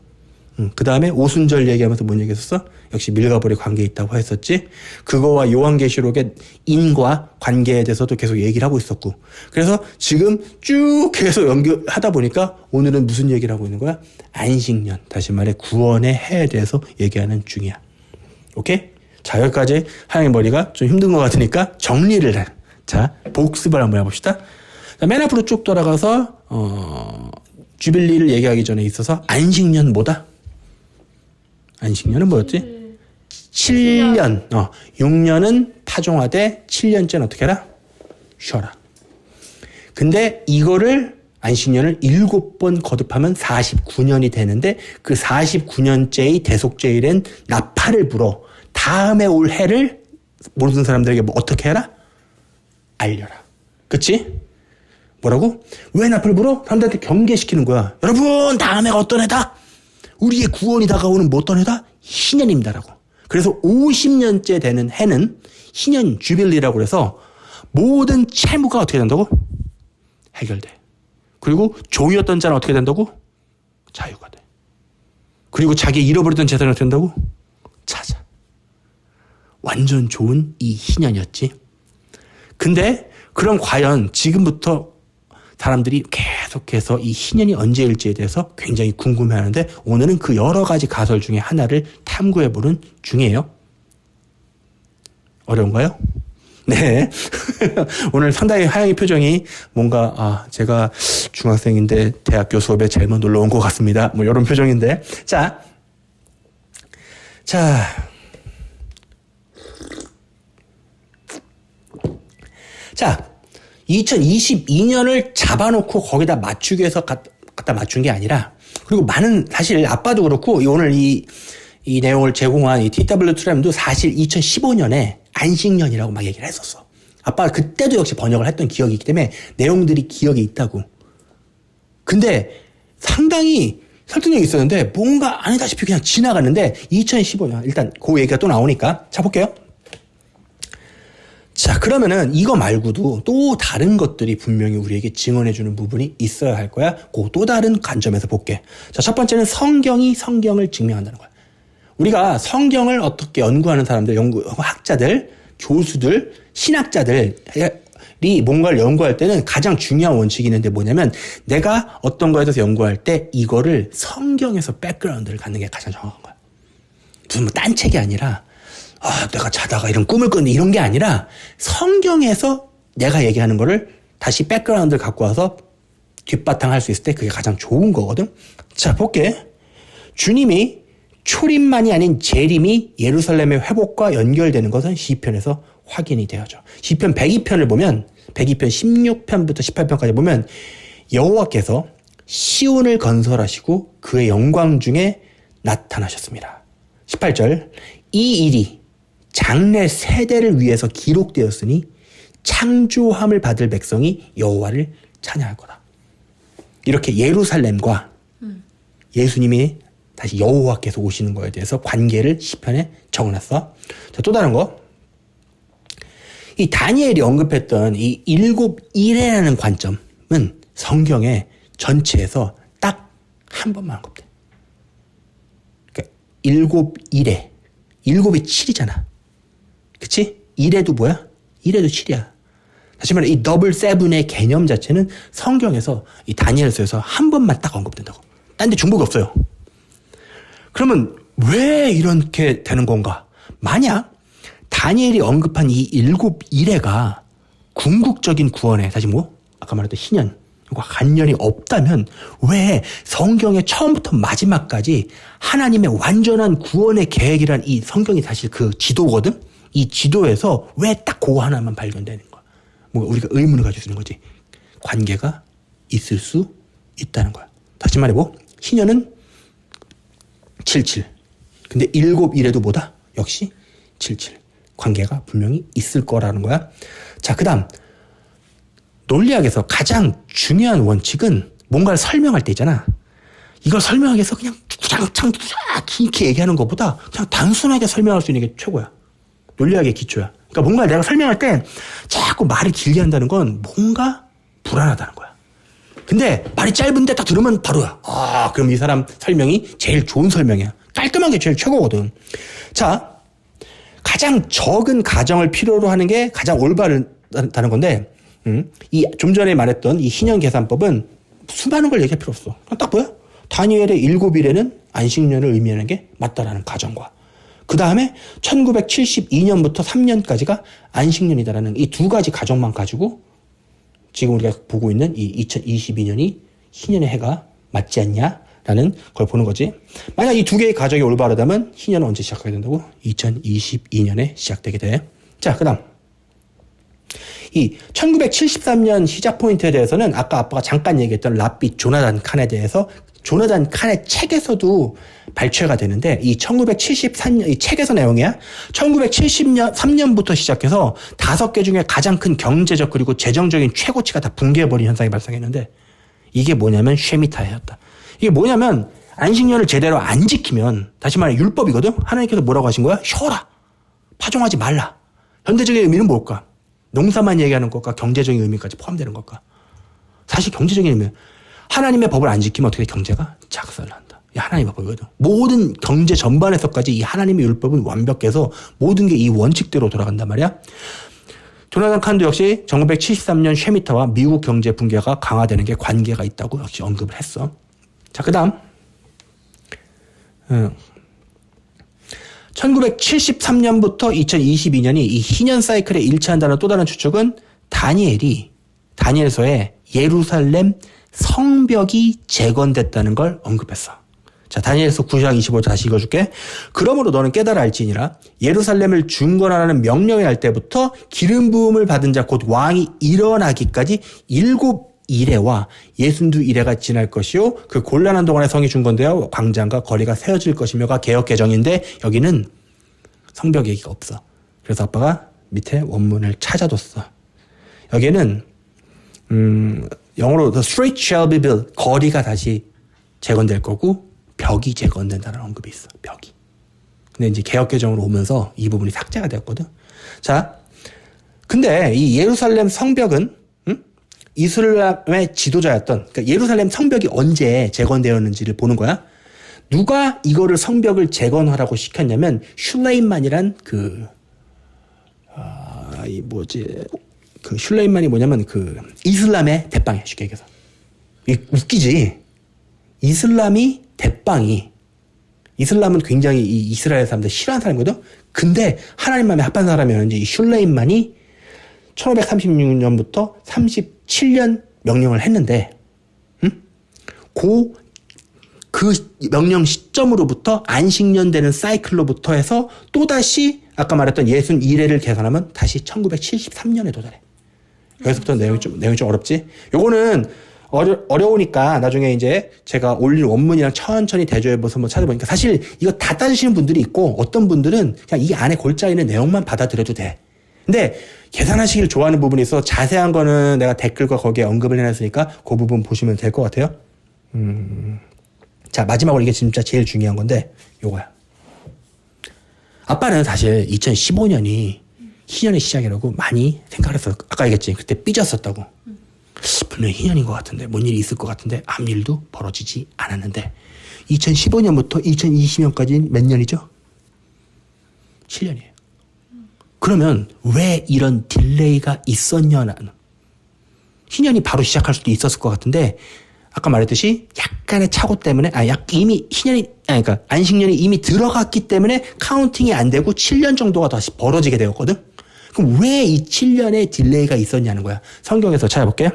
그 다음에 오순절 얘기하면서 뭔 얘기했었어? 역시 밀과 볼이 관계에 있다고 했었지. 그거와 요한계시록의 인과 관계에 대해서도 계속 얘기를 하고 있었고. 그래서 지금 쭉 계속 연결하다 보니까 오늘은 무슨 얘기를 하고 있는 거야? 안식년, 다시 말해 구원의 해에 대해서 얘기하는 중이야. 오케이? 자, 여기까지 하영의 머리가 좀 힘든 것 같으니까 정리를 해. 자, 복습을 한번 해봅시다. 자, 맨 앞으로 쭉 돌아가서 주빌리를 얘기하기 전에 있어서 안식년 뭐다? 안식년은 뭐였지? 7년. 6년은 파종하되 7년째는 어떻게 해라? 쉬어라. 근데 이거를 안식년을 7번 거듭하면 49년이 되는데 그 49년째의 대속죄일엔 나팔을 불어 다음에 올 해를 모르는 사람들에게 뭐 어떻게 해라? 알려라. 그치? 뭐라고? 왜 나팔을 불어? 사람들한테 경계시키는 거야. 여러분, 다음 해가 어떤 해다? 우리의 구원이 다가오는 뭐 어떤 해다? 희년입니다라고. 그래서 50년째 되는 해는 희년 주빌리라고 그래서 모든 채무가 어떻게 된다고? 해결돼. 그리고 종이었던 자는 어떻게 된다고? 자유가 돼. 그리고 자기 잃어버렸던 재산이 어떻게 된다고? 찾아. 완전 좋은 이 희년이었지. 근데 그럼 과연 지금부터 사람들이 계속해서 이 희년이 언제일지에 대해서 굉장히 궁금해하는데 오늘은 그 여러 가지 가설 중에 하나를 탐구해보는 중이에요. 어려운가요? 네. 오늘 상당히 하영이 표정이 뭔가 제가 중학생인데 대학교 수업에 잘못 놀러 온 것 같습니다. 뭐 이런 표정인데 자 2022년을 잡아놓고 거기다 맞추기 위해서 갖다 맞춘 게 아니라 그리고 많은 사실 아빠도 그렇고 오늘 이 내용을 제공한 이 TW2M도 사실 2015년에 안식년이라고 막 얘기를 했었어. 아빠가 그때도 역시 번역을 했던 기억이 있기 때문에 내용들이 기억이 있다고. 근데 상당히 설득력이 있었는데 뭔가 아니다시피 그냥 지나갔는데 2015년 일단 그 얘기가 또 나오니까 자 볼게요. 자, 그러면은 이거 말고도 또 다른 것들이 분명히 우리에게 증언해주는 부분이 있어야 할 거야. 그 또 다른 관점에서 볼게. 자, 첫 번째는 성경이 성경을 증명한다는 거야. 우리가 성경을 어떻게 연구하는 사람들, 학자들, 교수들, 신학자들이 뭔가를 연구할 때는 가장 중요한 원칙이 있는데 뭐냐면 내가 어떤 거에 대해서 연구할 때 이거를 성경에서 백그라운드를 갖는 게 가장 정확한 거야. 무슨 뭐 딴 책이 아니라 내가 자다가 이런 꿈을 꿨는데 이런 게 아니라 성경에서 내가 얘기하는 거를 다시 백그라운드를 갖고 와서 뒷바탕 할 수 있을 때 그게 가장 좋은 거거든. 자, 볼게. 주님이 초림만이 아닌 재림이 예루살렘의 회복과 연결되는 것은 시편에서 확인이 되어져. 시편 102편을 보면 102편 16편부터 18편까지 보면 여호와께서 시온을 건설하시고 그의 영광 중에 나타나셨습니다. 18절 이 일이 장래 세대를 위해서 기록되었으니 창조함을 받을 백성이 여호와를 찬양할 거다. 이렇게 예루살렘과 예수님이 다시 여호와께서 오시는 거에 대해서 관계를 시편에 적어놨어. 자, 또 다른 거. 이 다니엘이 언급했던 이 일곱 일해라는 관점은 성경의 전체에서 딱 한 번만 언급돼. 그러니까 일곱 일해. 일곱이 7이잖아. 그치? 일해도 뭐야? 일해도 7이야. 다시 말해 이 더블 세븐의 개념 자체는 성경에서 이 다니엘서에서 한 번만 딱 언급된다고. 딴 데 중복이 없어요. 그러면 왜 이렇게 되는 건가? 만약 다니엘이 언급한 이 일곱 일해가 궁극적인 구원에 다시 아까 말했던 희년과 관련이 없다면 왜 성경의 처음부터 마지막까지 하나님의 완전한 구원의 계획이란 이 성경이 사실 그 지도거든? 이 지도에서 왜 딱 그거 하나만 발견되는 거야? 우리가 의문을 가질 수 있는 거지. 관계가 있을 수 있다는 거야. 다시 말해 희년은 77. 근데 일곱 일에도 뭐다? 역시 77. 관계가 분명히 있을 거라는 거야. 자, 그 다음. 논리학에서 가장 중요한 원칙은 뭔가를 설명할 때 있잖아. 이걸 설명하기 위해서 그냥 주장창 길게 얘기하는 것보다 그냥 단순하게 설명할 수 있는 게 최고야. 논리학의 기초야. 그러니까 뭔가를 내가 설명할 때 자꾸 말을 길게 한다는 건 뭔가 불안하다는 거야. 근데 말이 짧은데 딱 들으면 바로야. 그럼 이 사람 설명이 제일 좋은 설명이야. 깔끔한 게 제일 최고거든. 자, 가장 적은 가정을 필요로 하는 게 가장 올바르다는 건데, 이 좀 전에 말했던 이 희년 계산법은 수많은 걸 얘기할 필요 없어. 딱 뭐야? 다니엘의 7일에는 안식년을 의미하는 게 맞다라는 가정과 그 다음에 1972년부터 3년까지가 안식년이다라는 이 두 가지 가정만 가지고 지금 우리가 보고 있는 이 2022년이 희년의 해가 맞지 않냐라는 걸 보는 거지. 만약 이 두 개의 가정이 올바르다면 희년은 언제 시작하게 된다고? 2022년에 시작되게 돼. 자, 그 다음. 이 1973년 시작 포인트에 대해서는 아까 아빠가 잠깐 얘기했던 랍비 조나단 칸에 대해서 조나단 칸의 책에서도 발췌가 되는데 이 1973년 이 책에서 내용이야. 1973년부터 시작해서 5개 중에 가장 큰 경제적 그리고 재정적인 최고치가 다 붕괴해버린 현상이 발생했는데 이게 뭐냐면 쉐미타해였다. 이게 뭐냐면 안식년을 제대로 안 지키면 다시 말해 율법이거든. 하나님께서 뭐라고 하신 거야? 쉬어라. 파종하지 말라. 현대적인 의미는 뭘까? 농사만 얘기하는 것과 경제적인 의미까지 포함되는 걸까? 사실 경제적인 의미 하나님의 법을 안 지키면 어떻게 경제가 작살난다. 이 하나님의 법이거든. 모든 경제 전반에서까지 이 하나님의 율법은 완벽해서 모든 게 이 원칙대로 돌아간단 말이야. 조나단 칸도 역시 1973년 쉐미타와 미국 경제 붕괴가 강화되는 게 관계가 있다고 역시 언급을 했어. 자, 그 다음 1973년부터 2022년이 이 희년 사이클에 일치한다는 또 다른 추측은 다니엘서에 예루살렘 성벽이 재건됐다는 걸 언급했어. 자, 다니엘서 9장 25절 다시 읽어줄게. 그러므로 너는 깨달아 알지니라. 예루살렘을 중건하라는 명령이 할 때부터 기름 부음을 받은 자 곧 왕이 일어나기까지 7이레와 62이레가 지날 것이요. 그 곤란한 동안에 성이 중건되어 광장과 거리가 세워질 것이며가 개역 개정인데 여기는 성벽 얘기가 없어. 그래서 아빠가 밑에 원문을 찾아뒀어. 여기에는 영어로 the street shall be built. 거리가 다시 재건될 거고 벽이 재건된다는 언급이 있어. 벽이. 근데 이제 개역 개정으로 오면서 이 부분이 삭제가 되었거든. 자, 근데 이 예루살렘 성벽은 이슬람의 지도자였던 그러니까 예루살렘 성벽이 언제 재건되었는지를 보는 거야. 누가 이거를 성벽을 재건하라고 시켰냐면 슐레임만이란 그 슐레임만이 뭐냐면 그 이슬람의 대빵이야. 쉽게 얘기해서. 웃기지. 이슬람이 대빵이 이슬람은 굉장히 이 이스라엘 사람들 싫어하는 사람이거든. 근데 하나님 마음에 합한 사람이었는지 이 슐레임만이 1536년부터 37년 명령을 했는데, 그 명령 시점으로부터 안식년 되는 사이클로부터 해서 또다시 아까 말했던 62레를 계산하면 다시 1973년에 도달해. 여기서부터 내용이 좀 어렵지? 요거는 어려우니까 나중에 이제 제가 올릴 원문이랑 천천히 대조해보면서 한번 찾아보니까 사실 이거 다 따지시는 분들이 있고 어떤 분들은 그냥 이 안에 골자 있는 내용만 받아들여도 돼. 근데 계산하시길 좋아하는 부분이 있어. 자세한 거는 내가 댓글과 거기에 언급을 해놨으니까 그 부분 보시면 될 것 같아요. 자, 마지막으로 이게 진짜 제일 중요한 건데 요거야. 아빠는 사실 2015년이 희년의 시작이라고 많이 생각을 했어. 아까 얘기했지. 그때 삐졌었다고. 분명히 희년인 것 같은데 뭔 일이 있을 것 같은데 아무 일도 벌어지지 않았는데 2015년부터 2020년까지 몇 년이죠? 7년이에요. 그러면 왜 이런 딜레이가 있었냐는 희년이 바로 시작할 수도 있었을 것 같은데 아까 말했듯이 약간의 착오 때문에 이미 희년이 그러니까 안식년이 이미 들어갔기 때문에 카운팅이 안 되고 7년 정도가 다시 벌어지게 되었거든. 그럼 왜 이 7년의 딜레이가 있었냐는 거야. 성경에서 찾아볼게요.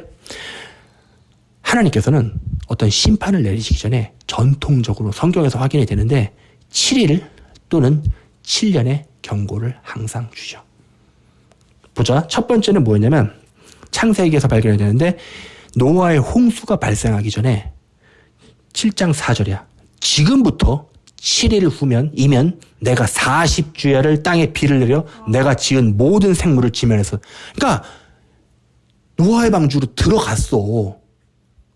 하나님께서는 어떤 심판을 내리시기 전에 전통적으로 성경에서 확인이 되는데 7일 또는 7년의 경고를 항상 주죠. 보자. 첫 번째는 뭐였냐면 창세기에서 발견이 되는데 노아의 홍수가 발생하기 전에 7장 4절이야. 지금부터 7일 후면 내가 40주야를 땅에 비를 내려 내가 지은 모든 생물을 지면에서 그러니까 노아의 방주로 들어갔어.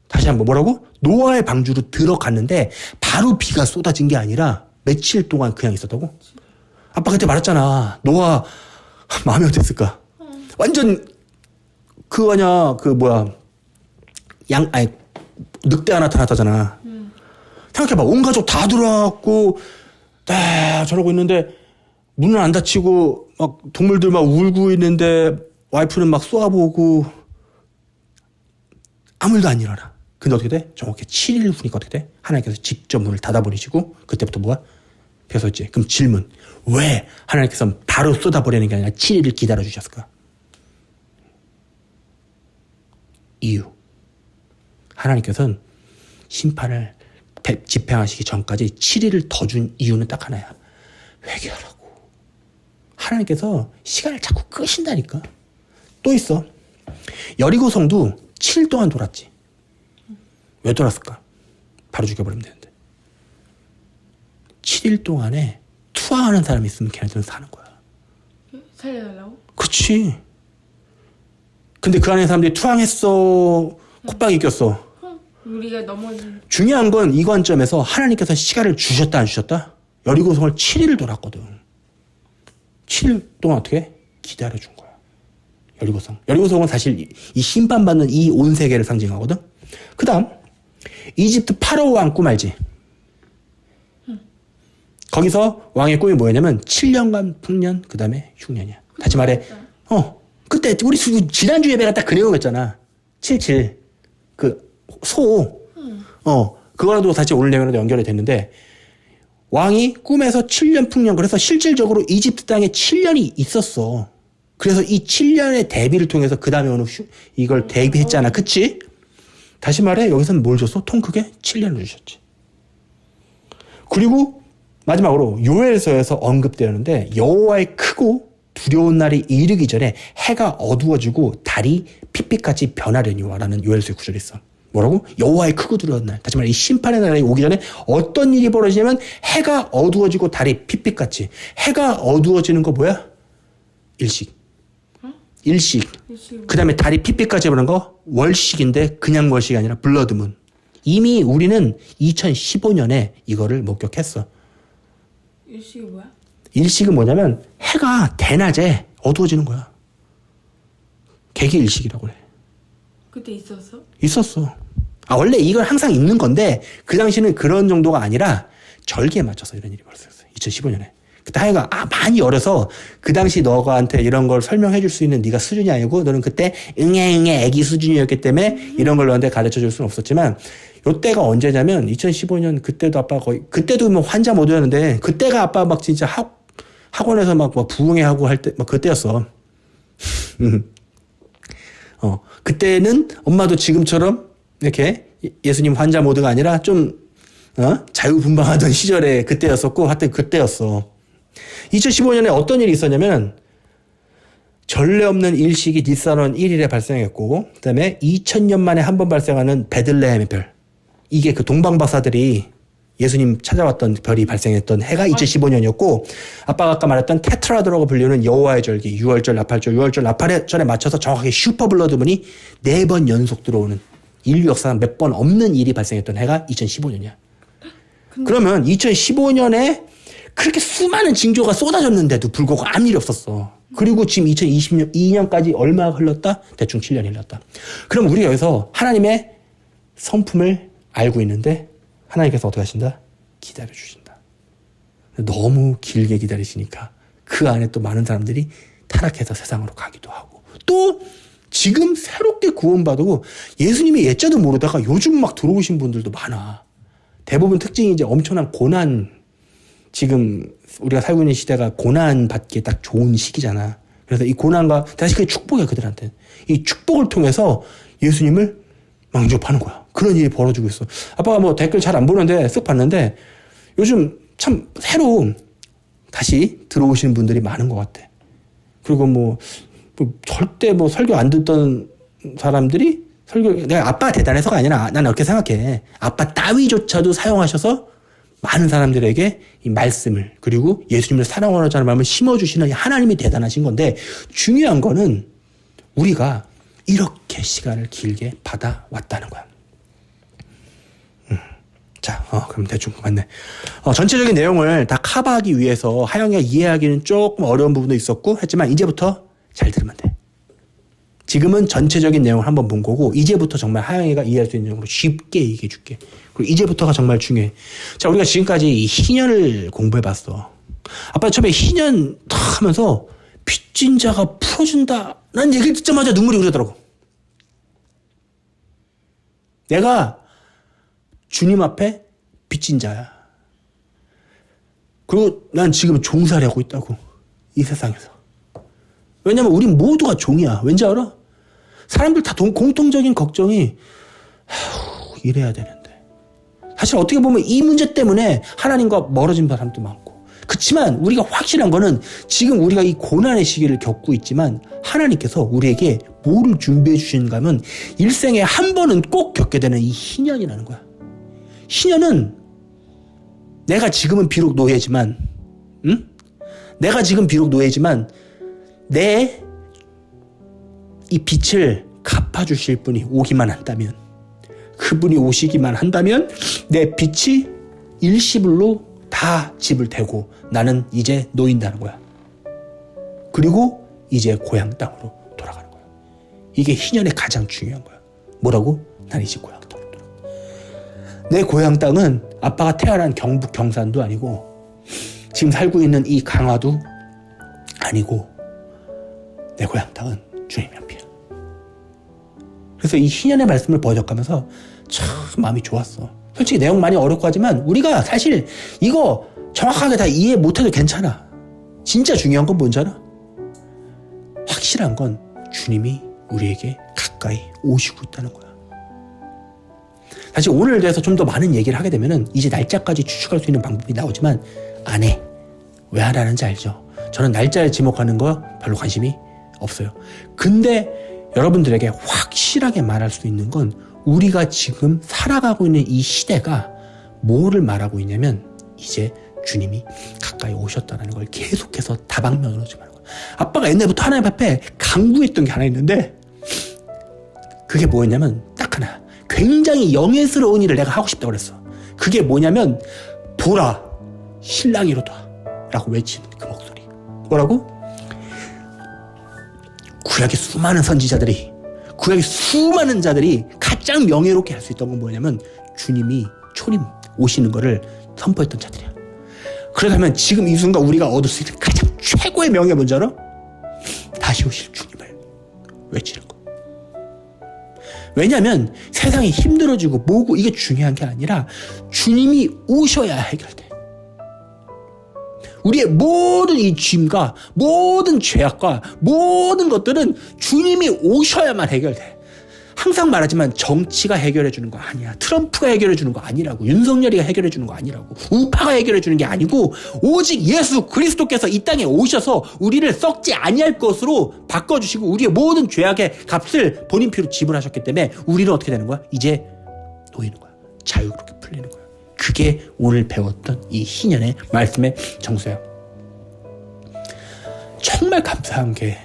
다시 한번 뭐라고? 노아의 방주로 들어갔는데 바로 비가 쏟아진 게 아니라 며칠 동안 그냥 있었다고? 아빠 그때 말했잖아. 노아 마음이 어땠을까? 완전 늑대가 나타났다잖아. 생각해봐. 온 가족 다 들어왔고 저러고 있는데 문은 안 닫히고 막 동물들 막 울고 있는데 와이프는 막 쏘아보고 아무 일도 안 일어나. 근데 어떻게 돼? 정확히 7일 후니까 어떻게 돼? 하나님께서 직접 문을 닫아버리시고 그때부터 뭐야? 벼었지. 그럼 질문. 왜 하나님께서 바로 쏟아버리는 게 아니라 7일을 기다려주셨을까? 이유. 하나님께서는 심판을 집행하시기 전까지 7일을 더 준 이유는 딱 하나야. 회개하라고. 하나님께서 시간을 자꾸 끄신다니까. 또 있어. 여리고 성도 7일 동안 돌았지. 왜 돌았을까? 바로 죽여버리면 되는데. 7일 동안에 투항하는 사람이 있으면 걔네들은 사는 거야. 살려달라고? 그치. 근데 그 안에 사람들이 투항했어. 콧방이 꼈어. 우리가 넘어진. 중요한 건 이 관점에서 하나님께서 시간을 주셨다 안 주셨다? 여리고성을 7일을 돌았거든. 7일 동안 어떻게? 기다려준 거야. 여리고성. 여리고성은 사실 이 심판받는 이 온 세계를 상징하거든. 그 다음 이집트 파라오 왕 꿈 알지? 거기서 왕의 꿈이 뭐였냐면 7년간 풍년 그 다음에 흉년이야. 다시 말해 그때 우리 지난주 예배가 딱 그 내용이었잖아. 77 그거랑도 사실 오늘 내용으로 연결이 됐는데 왕이 꿈에서 7년 풍년 그래서 실질적으로 이집트 땅에 7년이 있었어. 그래서 이 7년의 대비를 통해서 그 다음에 오는 이걸 대비했잖아. 그치? 다시 말해 여기서는 뭘 줬어? 통 크게 7년을 주셨지. 그리고 마지막으로 요엘서에서 언급되었는데 여호와의 크고 두려운 날이 이르기 전에 해가 어두워지고 달이 핏빛같이 변하려니와라는 요엘서의 구절이 있어. 뭐라고? 여호와의 크고 두려운 날. 다시 말해 이 심판의 날이 오기 전에 어떤 일이 벌어지냐면 해가 어두워지고 달이 핏빛같이. 해가 어두워지는 거 뭐야? 일식. 일식. 그 다음에 달이 핏빛같이 보는 거 월식인데 그냥 월식이 아니라 블러드문. 이미 우리는 2015년에 이거를 목격했어. 일식이 뭐야? 일식은 뭐냐면 해가 대낮에 어두워지는 거야. 개기일식이라고 해. 그때 있었어? 있었어. 원래 이건 항상 있는 건데 그 당시는 그런 정도가 아니라 절기에 맞춰서 이런 일이 벌어졌어요. 2015년에. 그때 해가 많이 어려서 그 당시 너한테 이런 걸 설명해 줄 수 있는 네가 수준이 아니고 너는 그때 응애 애기 수준이었기 때문에 이런 걸 너한테 가르쳐 줄 수는 없었지만 요때가 언제냐면 2015년 그때도 아빠 거의 그때도 뭐 환자 모드였는데 그때가 아빠 막 진짜 학원에서 막 부흥회하고 할 때 막 그때였어. 그때는 엄마도 지금처럼 이렇게 예수님 환자 모드가 아니라 좀 자유분방하던 시절에 그때였었고 하여튼 그때였어. 2015년에 어떤 일이 있었냐면 전례 없는 일식이 니산원 1일에 발생했고 그다음에 2000년 만에 한 번 발생하는 베들레헴의 별. 이게 그 동방박사들이 예수님 찾아왔던 별이 발생했던 해가 2015년이었고 아빠가 아까 말했던 테트라드라고 불리는 여호와의 절기 6월절, 나팔절, 6월절, 나팔절에 맞춰서 정확하게 슈퍼블러드문이 4번 연속 들어오는 인류 역사상 몇 번 없는 일이 발생했던 해가 2015년이야. 그러면 2015년에 그렇게 수많은 징조가 쏟아졌는데도 불구하고 아무 일이 없었어. 그리고 지금 2022년까지 얼마 흘렀다? 대충 7년이 흘렀다. 그럼 우리가 여기서 하나님의 성품을 알고 있는데 하나님께서 어떻게 하신다? 기다려주신다. 너무 길게 기다리시니까 그 안에 또 많은 사람들이 타락해서 세상으로 가기도 하고 또 지금 새롭게 구원받고 예수님의 예자도 모르다가 요즘 막 들어오신 분들도 많아. 대부분 특징이 이제 엄청난 고난, 지금 우리가 살고 있는 시대가 고난 받기에 딱 좋은 시기잖아. 그래서 이 고난과 다시 그 축복이야 그들한테. 이 축복을 통해서 예수님을 망접하는 거야. 그런 일이 벌어지고 있어. 아빠가 뭐 댓글 잘 안 보는데 쓱 봤는데 요즘 참 새로 다시 들어오시는 분들이 많은 것 같아. 그리고 뭐 절대 뭐 설교 안 듣던 사람들이 내가 아빠가 대단해서가 아니라 나는 그렇게 생각해. 아빠 따위조차도 사용하셔서 많은 사람들에게 이 말씀을 그리고 예수님을 사랑하자는 마음을 심어주시는 하나님이 대단하신 건데 중요한 거는 우리가 이렇게 시간을 길게 받아왔다는 거야. 자, 그럼 대충 맞네. 전체적인 내용을 다 커버하기 위해서 하영이가 이해하기는 조금 어려운 부분도 있었고 했지만 이제부터 잘 들으면 돼. 지금은 전체적인 내용을 한번 본 거고 이제부터 정말 하영이가 이해할 수 있는 내용으로 쉽게 얘기해 줄게. 그리고 이제부터가 정말 중요해. 자, 우리가 지금까지 희년을 공부해 봤어. 아빠 처음에 희년 탁 하면서 빚진 자가 풀어준다 라는 얘기를 듣자마자 눈물이 흐르더라고. 내가 주님 앞에 빚진 자야. 그리고 난 지금 종살이 하고 있다고. 이 세상에서. 왜냐면 우리 모두가 종이야. 왠지 알아? 사람들 다 공통적인 걱정이 이래야 되는데. 사실 어떻게 보면 이 문제 때문에 하나님과 멀어진 사람도 많고. 그렇지만 우리가 확실한 거는 지금 우리가 이 고난의 시기를 겪고 있지만 하나님께서 우리에게 뭐를 준비해 주시는가 하면 일생에 한 번은 꼭 겪게 되는 이 희년이라는 거야. 희년은 내가 지금은 비록 노예지만, 내가 지금 비록 노예지만 내 이 빚을 갚아주실 분이 오기만 한다면, 그분이 오시기만 한다면 내 빚이 일시불로 다 집을 대고 나는 이제 놓인다는 거야. 그리고 이제 고향 땅으로 돌아가는 거야. 이게 희년의 가장 중요한 거야. 뭐라고? 난 이제 고향 땅으로 돌아가. 내 고향 땅은 아빠가 태어난 경북 경산도 아니고 지금 살고 있는 이 강화도 아니고 내 고향 땅은 주님의 앞이야. 그래서 이 희년의 말씀을 번역하면서 참 마음이 좋았어. 솔직히 내용 많이 어렵고 하지만 우리가 사실 이거 정확하게 다 이해 못해도 괜찮아. 진짜 중요한 건 뭔지 알아? 확실한 건 주님이 우리에게 가까이 오시고 있다는 거야. 사실 오늘에 대해서 좀 더 많은 얘기를 하게 되면은 이제 날짜까지 추측할 수 있는 방법이 나오지만 안 해. 왜 안 하는지 알죠? 저는 날짜를 지목하는 거 별로 관심이 없어요. 근데 여러분들에게 확실하게 말할 수 있는 건 우리가 지금 살아가고 있는 이 시대가 뭐를 말하고 있냐면 이제 주님이 가까이 오셨다는 걸 계속해서 다방면으로 좀 하는 거야. 아빠가 옛날부터 하나님 앞에 간구했던 게 하나 있는데 그게 뭐였냐면 딱 하나. 굉장히 영예스러운 일을 내가 하고 싶다고 그랬어. 그게 뭐냐면 보라 신랑이 이로다 라고 외치는 그 목소리. 뭐라고? 구약의 수많은 선지자들이, 구약의 수많은 자들이 가장 명예롭게 할 수 있던 건 뭐냐면 주님이 초림 오시는 거를 선포했던 자들이야. 그러다면 지금 이 순간 우리가 얻을 수 있는 가장 최고의 명예 뭔지 알아? 다시 오실 주님을 외치는 거. 왜냐하면 세상이 힘들어지고 뭐고 이게 중요한 게 아니라 주님이 오셔야 해결돼. 우리의 모든 이 짐과 모든 죄악과 모든 것들은 주님이 오셔야만 해결돼. 항상 말하지만 정치가 해결해 주는 거 아니야. 트럼프가 해결해 주는 거 아니라고. 윤석열이가 해결해 주는 거 아니라고. 우파가 해결해 주는 게 아니고 오직 예수 그리스도께서 이 땅에 오셔서 우리를 썩지 아니할 것으로 바꿔주시고 우리의 모든 죄악의 값을 본인 피로 지불하셨기 때문에 우리는 어떻게 되는 거야? 이제 놓이는 거야. 자유롭게 풀리는 거야. 그게 오늘 배웠던 이 희년의 말씀의 정수야. 정말 감사한 게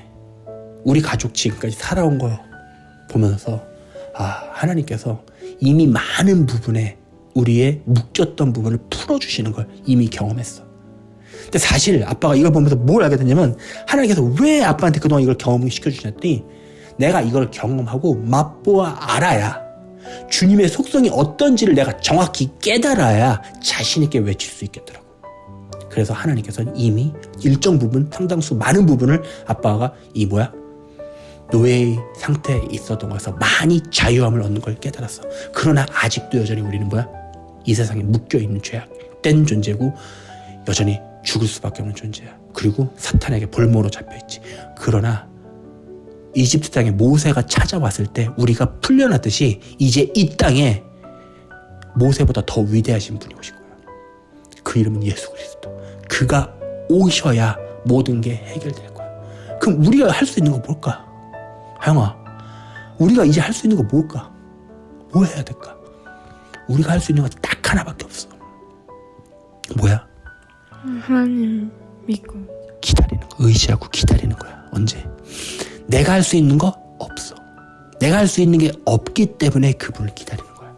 우리 가족 지금까지 살아온 거 보면서 하나님께서 이미 많은 부분에 우리의 묶였던 부분을 풀어주시는 걸 이미 경험했어. 근데 사실 아빠가 이걸 보면서 뭘 알게 됐냐면 하나님께서 왜 아빠한테 그동안 이걸 경험시켜주셨더니 내가 이걸 경험하고 맛보아 알아야 주님의 속성이 어떤지를 내가 정확히 깨달아야 자신 있게 외칠 수 있겠더라고. 그래서 하나님께서는 이미 일정 부분, 상당수 많은 부분을 아빠가 노예의 상태에 있었던 거에서 많이 자유함을 얻는 걸 깨달았어. 그러나 아직도 여전히 우리는 이 세상에 묶여있는 죄악된 존재고 여전히 죽을 수밖에 없는 존재야. 그리고 사탄에게 볼모로 잡혀있지. 그러나 이집트 땅에 모세가 찾아왔을 때 우리가 풀려났듯이 이제 이 땅에 모세보다 더 위대하신 분이 오실 거야. 그 이름은 예수 그리스도. 그가 오셔야 모든 게 해결될 거야. 그럼 우리가 할 수 있는 거 뭘까? 하영아, 우리가 이제 할 수 있는 거 뭘까? 뭐 해야 될까? 우리가 할 수 있는 거 딱 하나밖에 없어. 뭐야? 하나님 믿고 기다리는 거. 의지하고 기다리는 거야. 언제? 내가 할 수 있는 거 없어. 내가 할 수 있는 게 없기 때문에 그분을 기다리는 거야.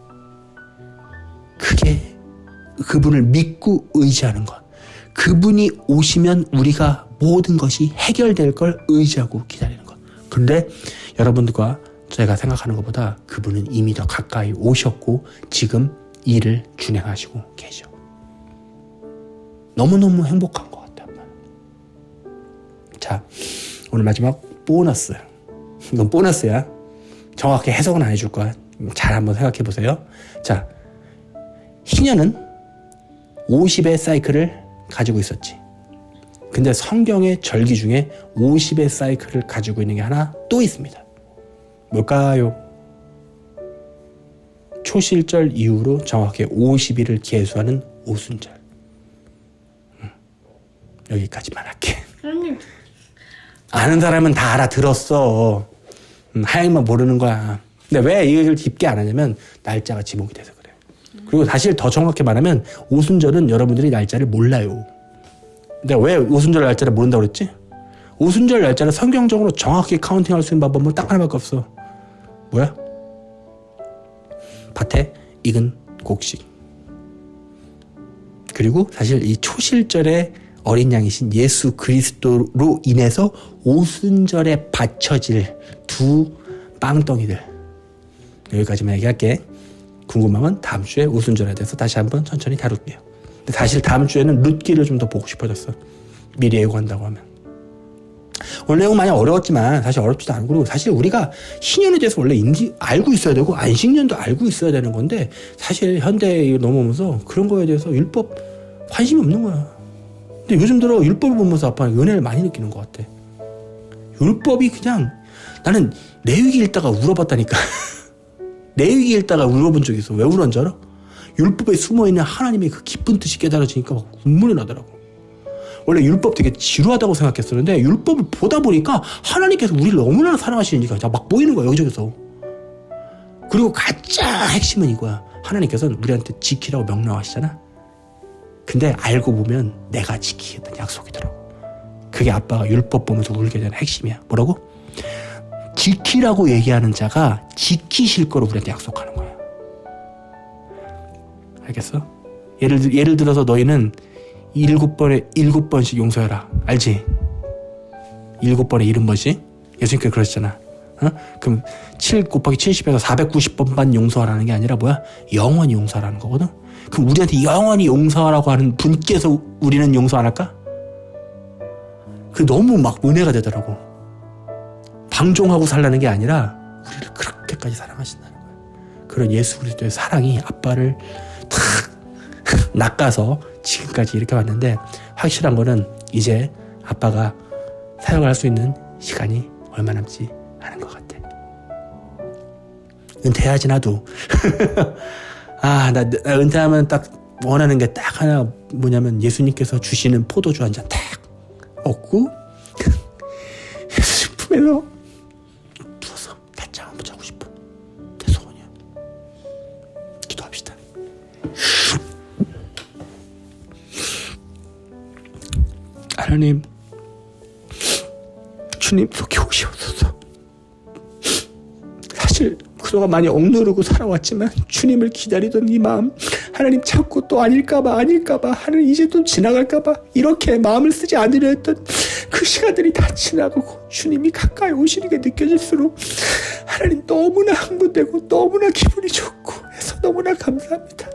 그게 그분을 믿고 의지하는 것. 그분이 오시면 우리가 모든 것이 해결될 걸 의지하고 기다리는 것. 근데 여러분들과 제가 생각하는 것보다 그분은 이미 더 가까이 오셨고 지금 일을 진행하시고 계셔. 너무너무 행복한 것 같아. 자, 오늘 마지막 보너스. 이건 보너스야. 정확히 해석은 안 해줄 거야. 잘 한번 생각해 보세요. 자, 희년은 50의 사이클을 가지고 있었지. 근데 성경의 절기 중에 50의 사이클을 가지고 있는 게 하나 또 있습니다. 뭘까요? 초실절 이후로 정확히 50일을 계수하는 오순절. 여기까지만 할게. 아는 사람은 다 알아들었어. 하영이만 모르는 거야. 근데 왜 이 얘기를 깊게 안 하냐면 날짜가 지목이 돼서 그래. 그리고 사실 더 정확히 말하면 오순절은 여러분들이 날짜를 몰라요. 내가 왜 오순절 날짜를 모른다고 그랬지? 오순절 날짜를 성경적으로 정확히 카운팅할 수 있는 방법은 딱 하나밖에 없어. 뭐야? 밭에 익은 곡식. 그리고 사실 이 초실절의 어린 양이신 예수 그리스도로 인해서 오순절에 바쳐질 두 빵덩이들. 여기까지만 얘기할게. 궁금하면 다음 주에 오순절에 대해서 다시 한번 천천히 다룰게요. 근데 사실 다음 주에는 룻기를 좀 더 보고 싶어졌어. 미리 예고한다고 하면. 오늘 내용 많이 어려웠지만 사실 어렵지도 않고, 그리고 사실 우리가 신년에 대해서 원래 알고 있어야 되고 안식년도 알고 있어야 되는 건데 사실 현대에 넘어오면서 그런 거에 대해서 율법 관심이 없는 거야. 근데 요즘 들어 율법을 보면서 아빠는 은혜를 많이 느끼는 것 같아. 율법이 그냥, 나는 레위기 읽다가 울어봤다니까. 레위기 읽다가 울어본 적이 있어. 왜 울었는 줄 알아? 율법에 숨어있는 하나님의 그 깊은 뜻이 깨달아지니까 막 눈물이 나더라고. 원래 율법 되게 지루하다고 생각했었는데 율법을 보다 보니까 하나님께서 우리를 너무나 사랑하시니까 막 보이는 거야, 여기저기서. 그리고 가장 핵심은 이거야. 하나님께서는 우리한테 지키라고 명령하시잖아. 근데 알고 보면 내가 지키겠다는 약속이더라고. 그게 아빠가 율법 보면서 울게 되는 핵심이야. 뭐라고? 지키라고 얘기하는 자가 지키실 거로 우리한테 약속하는 거야. 알겠어? 예를 들어서 너희는 7번씩 용서해라. 알지? 7번에 70번씩? 예수님께서 그러셨잖아. 어? 그럼 7 곱하기 70에서 490번만 용서하라는 게 아니라 뭐야? 영원히 용서하라는 거거든? 그럼 우리한테 영원히 용서하라고 하는 분께서 우리는 용서 안 할까? 그 너무 막 은혜가 되더라고. 방종하고 살라는 게 아니라 우리를 그렇게까지 사랑하신다는 거야. 그런 예수 그리스도의 사랑이 아빠를 탁 낚아서 지금까지 이렇게 왔는데, 확실한 거는 이제 아빠가 사역을 할 수 있는 시간이 얼마 남지 않은 것 같아. 은퇴해야지 나도. 나 은퇴하면 딱 원하는 게 딱 하나, 뭐냐면 예수님께서 주시는 포도주 한 잔 딱 얻고 예수님 품에서 누워서 낮잠 한번 자고 싶어. 내 소원이야. 기도합시다. 하나님, 주님 속에 오시옵소서. 사실 그동안 많이 억누르고 살아왔지만 주님을 기다리던 이 마음, 하나님 자꾸 또 아닐까봐 하나님 이제 또 지나갈까봐 이렇게 마음을 쓰지 않으려 했던 그 시간들이 다 지나가고 주님이 가까이 오시는 게 느껴질수록 하나님 너무나 흥분되고 너무나 기분이 좋고 해서 너무나 감사합니다.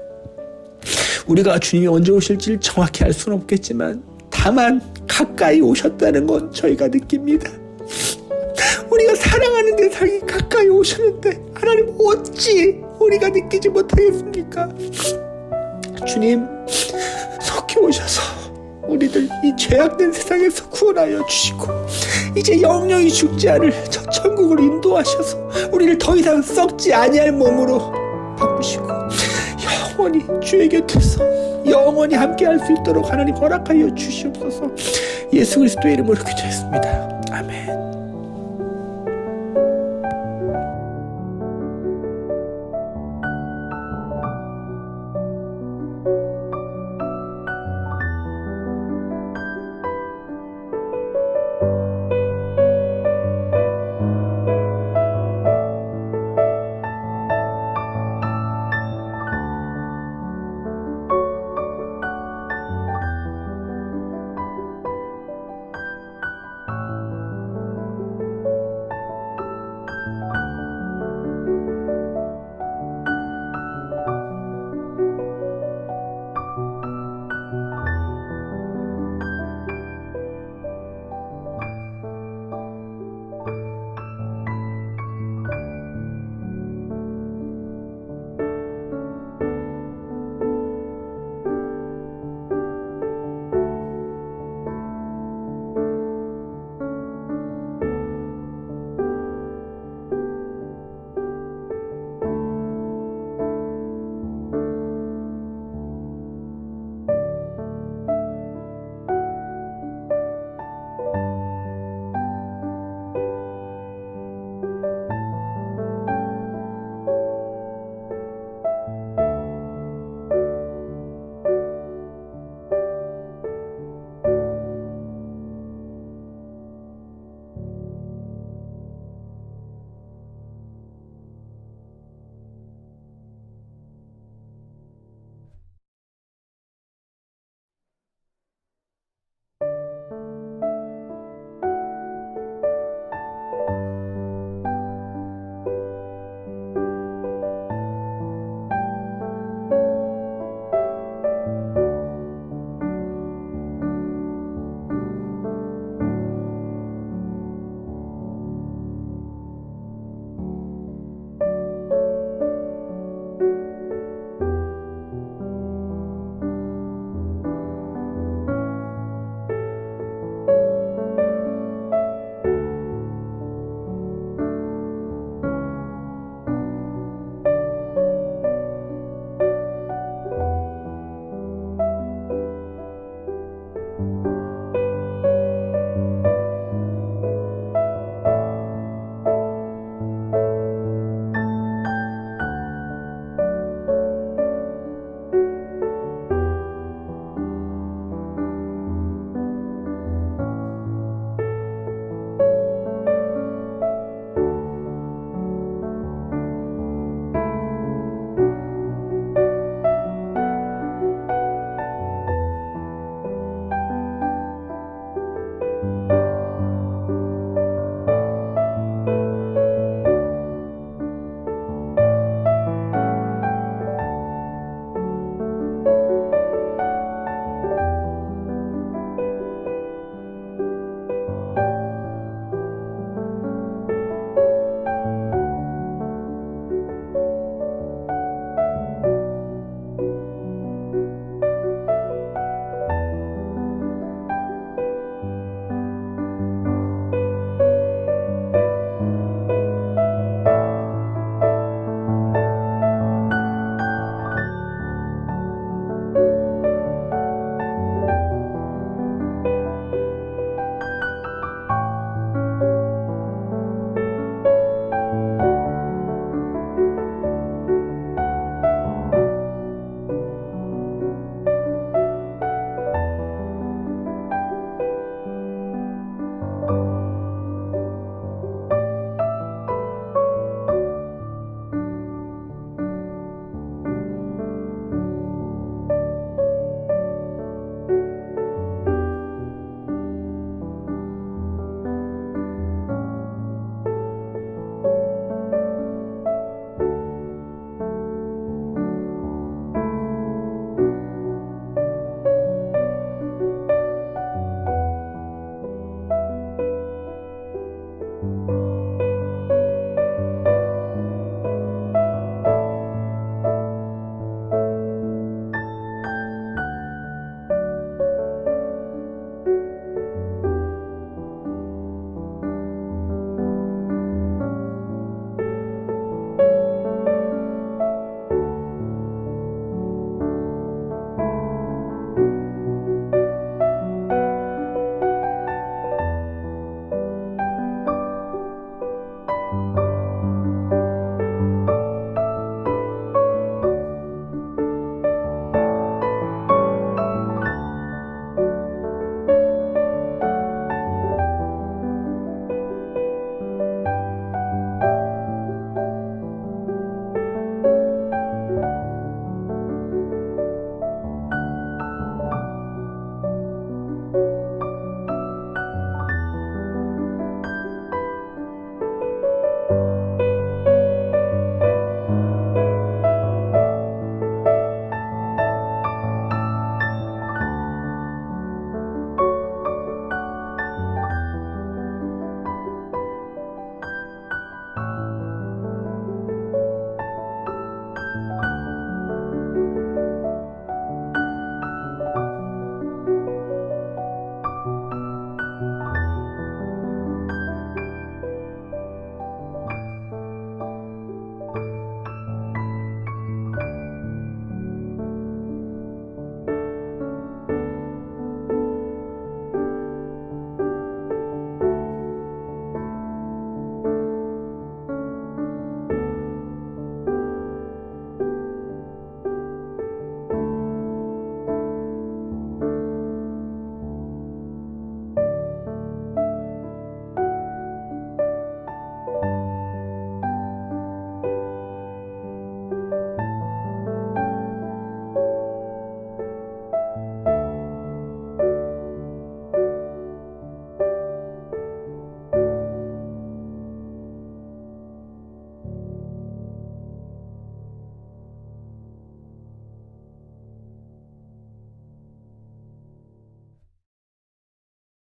우리가 주님이 언제 오실지 정확히 알 수는 없겠지만 다만 가까이 오셨다는 건 저희가 느낍니다. 우리가 사랑하는 대상이 가까이 오셨는데 하나님 어찌 우리가 느끼지 못하겠습니까? 주님 속히 오셔서 우리들 이 죄악된 세상에서 구원하여 주시고 이제 영영이 죽지 않을 저 천국을 인도하셔서 우리를 더 이상 썩지 아니할 몸으로 바꾸시고 영원히 주의 곁에서 영원히 함께할 수 있도록 하나님 허락하여 주시옵소서. 예수 그리스도의 이름으로 기도했습니다. 아멘.